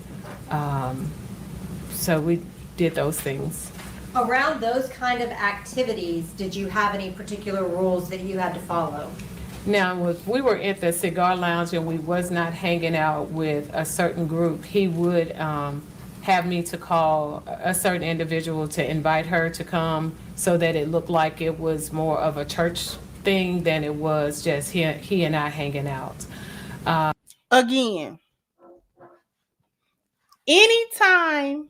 So we did those things. Around those kind of activities, did you have any particular rules that you had to follow? Now, if we were at the cigar lounge and we was not hanging out with a certain group, he would have me to call a certain individual to invite her to come, so that it looked like it was more of a church thing than it was just he and I hanging out. Again, anytime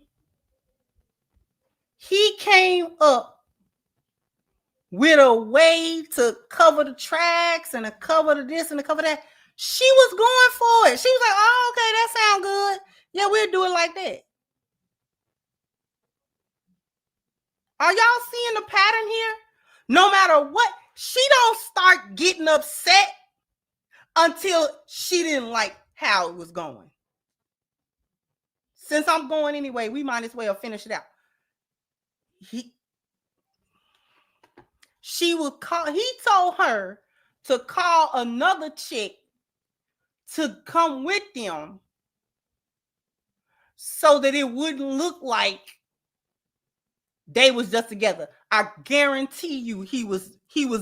he came up with a way to cover the tracks and to cover the this and to cover that, she was going for it. She was like, oh, okay, that sounds good. Yeah, we'll do it like that. Are y'all seeing the pattern here? No matter what, she don't start getting upset until she didn't like how it was going. Since I'm going anyway, we might as well finish it out. He told her to call another chick to come with them so that it wouldn't look like they was just together. I guarantee you he was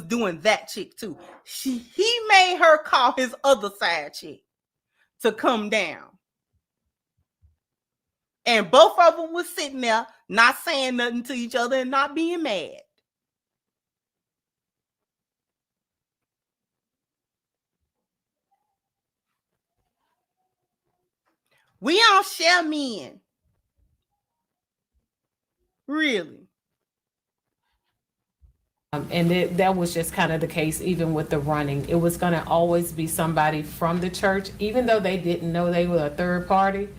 doing that chick too. He made her call his other side chick to come down. And both of them was sitting there not saying nothing to each other and not being mad. We don't share men. Really. And that was just kind of the case even with the running. It was going to always be somebody from the church, even though they didn't know they were a third party.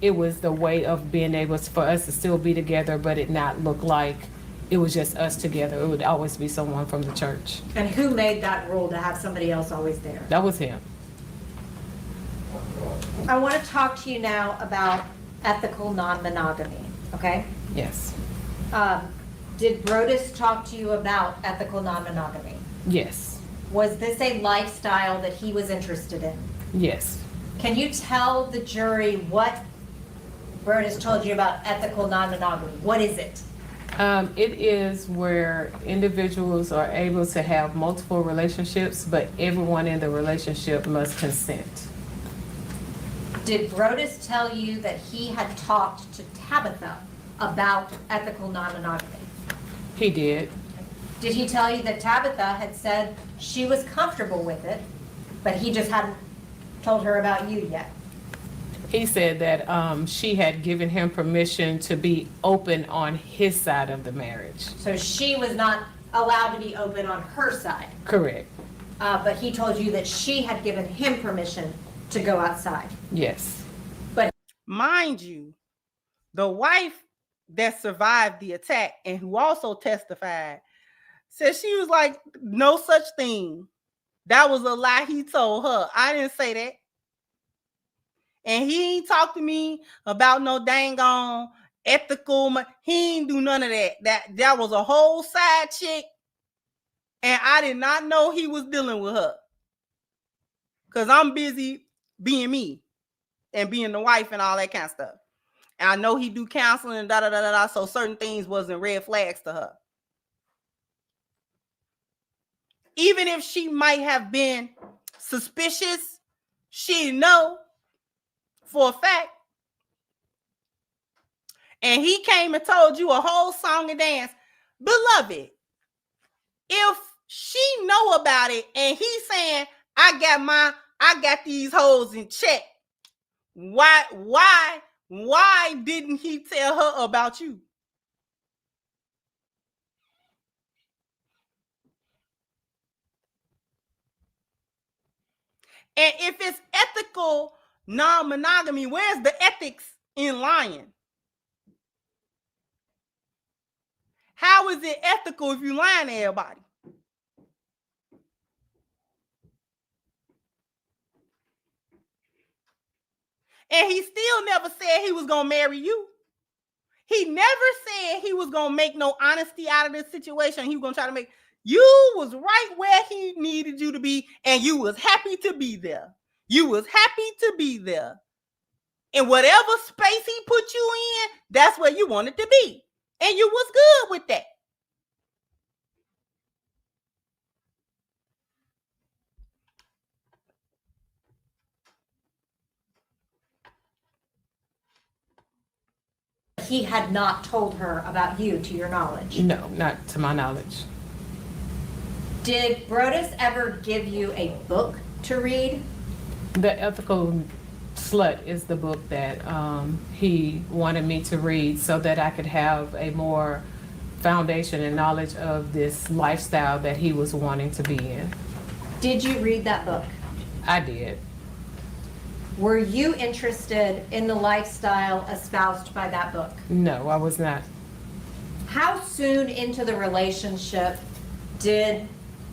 It was the way of being able for us to still be together, but it not look like it was just us together. It would always be someone from the church. And who made that rule to have somebody else always there? That was him. I want to talk to you now about ethical non-monogamy, okay? Yes. Did Brodus talk to you about ethical non-monogamy? Yes. Was this a lifestyle that he was interested in? Yes. Can you tell the jury what Brodus told you about ethical non-monogamy? What is it? It is where individuals are able to have multiple relationships, but everyone in the relationship must consent. Did Brodus tell you that he had talked to Tabitha about ethical non-monogamy? He did. Did he tell you that Tabitha had said she was comfortable with it, but he just hadn't told her about you yet? He said that she had given him permission to be open on his side of the marriage. So she was not allowed to be open on her side. Correct. But he told you that she had given him permission to go outside. Yes. But mind you, the wife that survived the attack and who also testified said she was like, no such thing. That was a lie he told her. I didn't say that. And he ain't talk to me about no dang on ethical. He ain't do none of that. That was a whole side chick. And I did not know he was dealing with her. Because I'm busy being me and being the wife and all that kind of stuff. And I know he do counseling and da-da-da-da-da, so certain things wasn't red flags to her. Even if she might have been suspicious, she know for a fact. And he came and told you a whole song and dance. Beloved, if She know about it, and he's saying, I got these hoes in check. Why didn't he tell her about you? And if it's ethical non-monogamy, where's the ethics in lying? How is it ethical if you lying to everybody? And he still never said he was going to marry you. He never said he was going to make no honesty out of this situation. He was going to try to make, you was right where he needed you to be, and you was happy to be there. You was happy to be there. In whatever space he put you in, that's where you wanted to be. And you was good with that. He had not told her about you, to your knowledge. No, not to my knowledge. Did Brodus ever give you a book to read? The Ethical Slut is the book that he wanted me to read so that I could have a more foundation and knowledge of this lifestyle that he was wanting to be in. Did you read that book? I did. Were you interested in the lifestyle espoused by that book? No, I was not. How soon into the relationship did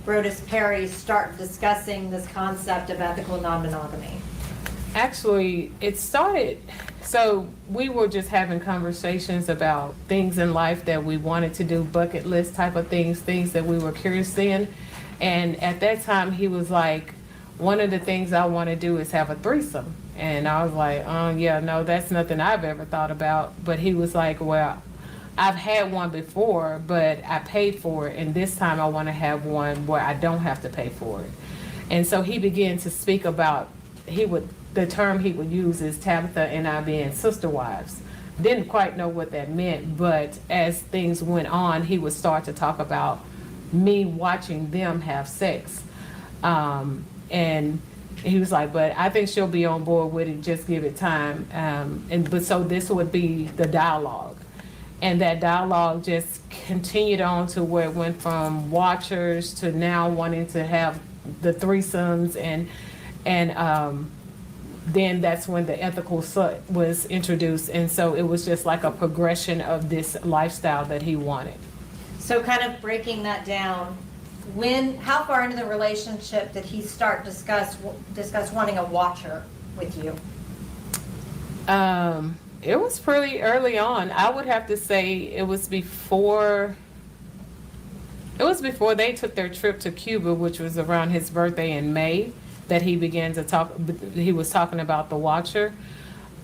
Brodus Perry start discussing this concept of ethical non-monogamy? Actually, it started, so we were just having conversations about things in life that we wanted to do, bucket list type of things that we were curious in. And at that time, he was like, one of the things I want to do is have a threesome. And I was like, yeah, no, that's nothing I've ever thought about. But he was like, well, I've had one before, but I paid for it. And this time I want to have one where I don't have to pay for it. And so he began to speak about, the term he would use is Tabitha and I being sister wives. Didn't quite know what that meant, but as things went on, he would start to talk about me watching them have sex. And he was like, but I think she'll be on board with it, just give it time. But so this would be the dialogue. And that dialogue just continued on to where it went from watchers to now wanting to have the threesomes. And then that's when the ethical slut was introduced. And so it was just like a progression of this lifestyle that he wanted. So kind of breaking that down, how far into the relationship did he start discuss wanting a watcher with you? It was pretty early on. I would have to say it was before they took their trip to Cuba, which was around his birthday in May, that he began to talk. He was talking about the watcher.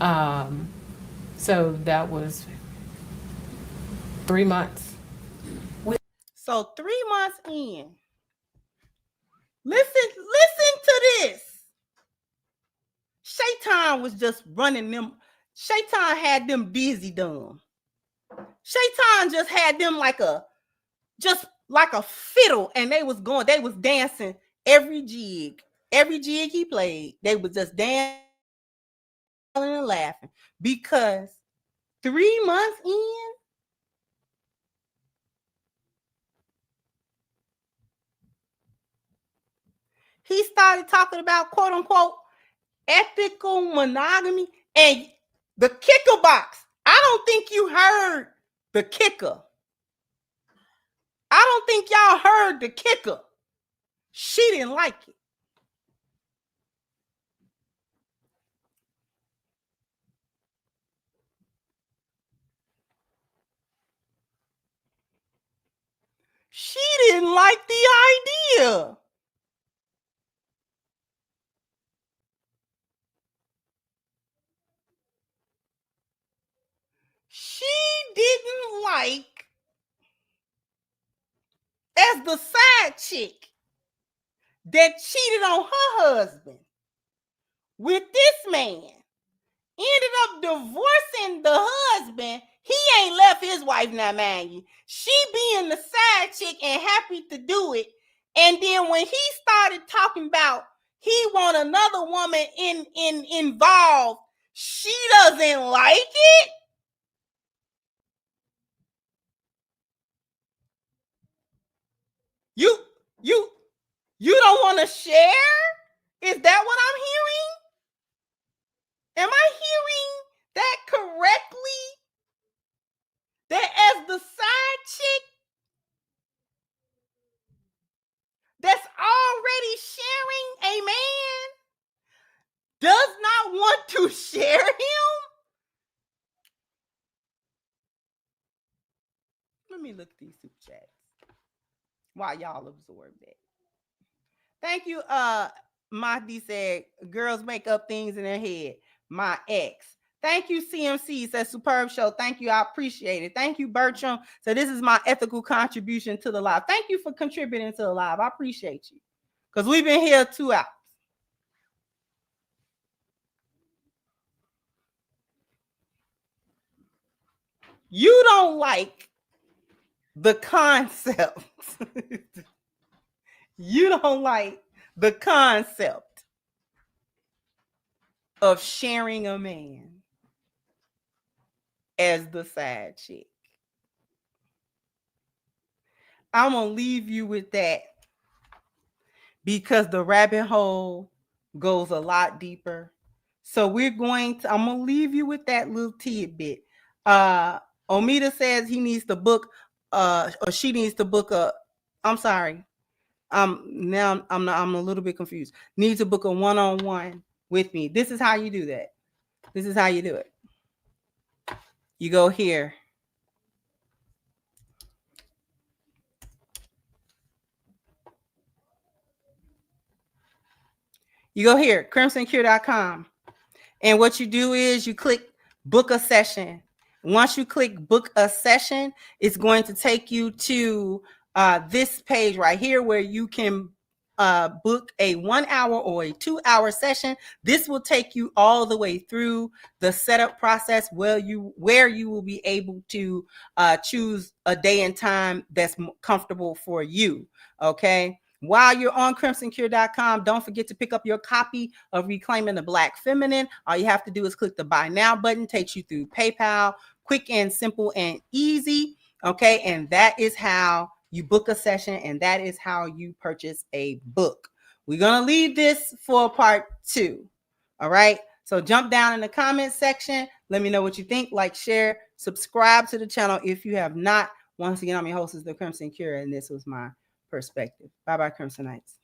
So that was 3 months. So 3 months in. Listen to this. Shaitan was just running them. Shaitan had them dizzy dumb. Shaitan just had them like a fiddle, and they was dancing every jig he played. They was just dancing and laughing because 3 months in, he started talking about quote unquote ethical monogamy and the kicker box. I don't think you heard the kicker. I don't think y'all heard the kicker. She didn't like it. She didn't like the idea. She didn't like, as the side chick that cheated on her husband with this man, ended up divorcing the husband. He ain't left his wife now, mind you. She being the side chick and happy to do it. And then when he started talking about he want another woman involved, she doesn't like it. You don't want to share? Is that what I'm hearing? Am I hearing that correctly? That as the side chick that's already sharing a man does not want to share him? Let me look at these super chats while y'all absorb that. Thank you. Mahdi said, girls make up things in their head. My ex. Thank you, CMC. Says superb show. Thank you. I appreciate it. Thank you, Bertram. So this is my ethical contribution to the live. Thank you for contributing to the live. I appreciate you. Because we've been here 2 hours. You don't like the concept. You don't like the concept of sharing a man as the side chick. I'm going to leave you with that because the rabbit hole goes a lot deeper. So I'm going to leave you with that little tidbit. Omida says he needs to book, or she needs to book I'm sorry. Now I'm a little bit confused. Needs to book a one-on-one with me. This is how you do that. This is how you do it. You go here. You go here, crimsoncure.com. And what you do is you click book a session. Once you click book a session, it's going to take you to this page right here where you can book a 1 hour or a 2 hour session. This will take you all the way through the setup process where you will be able to choose a day and time that's comfortable for you. Okay. While you're on crimsoncure.com, don't forget to pick up your copy of Reclaiming the Black Feminine. All you have to do is click the buy now button, takes you through PayPal, quick and simple and easy. Okay. And that is how you book a session, and that is how you purchase a book. We're going to leave this for part 2. All right. So jump down in the comment section. Let me know what you think. Like, share, subscribe to the channel if you have not. Once again, I'm your host, The Crimson Cure, and this was my perspective. Bye-bye, Crimsonites.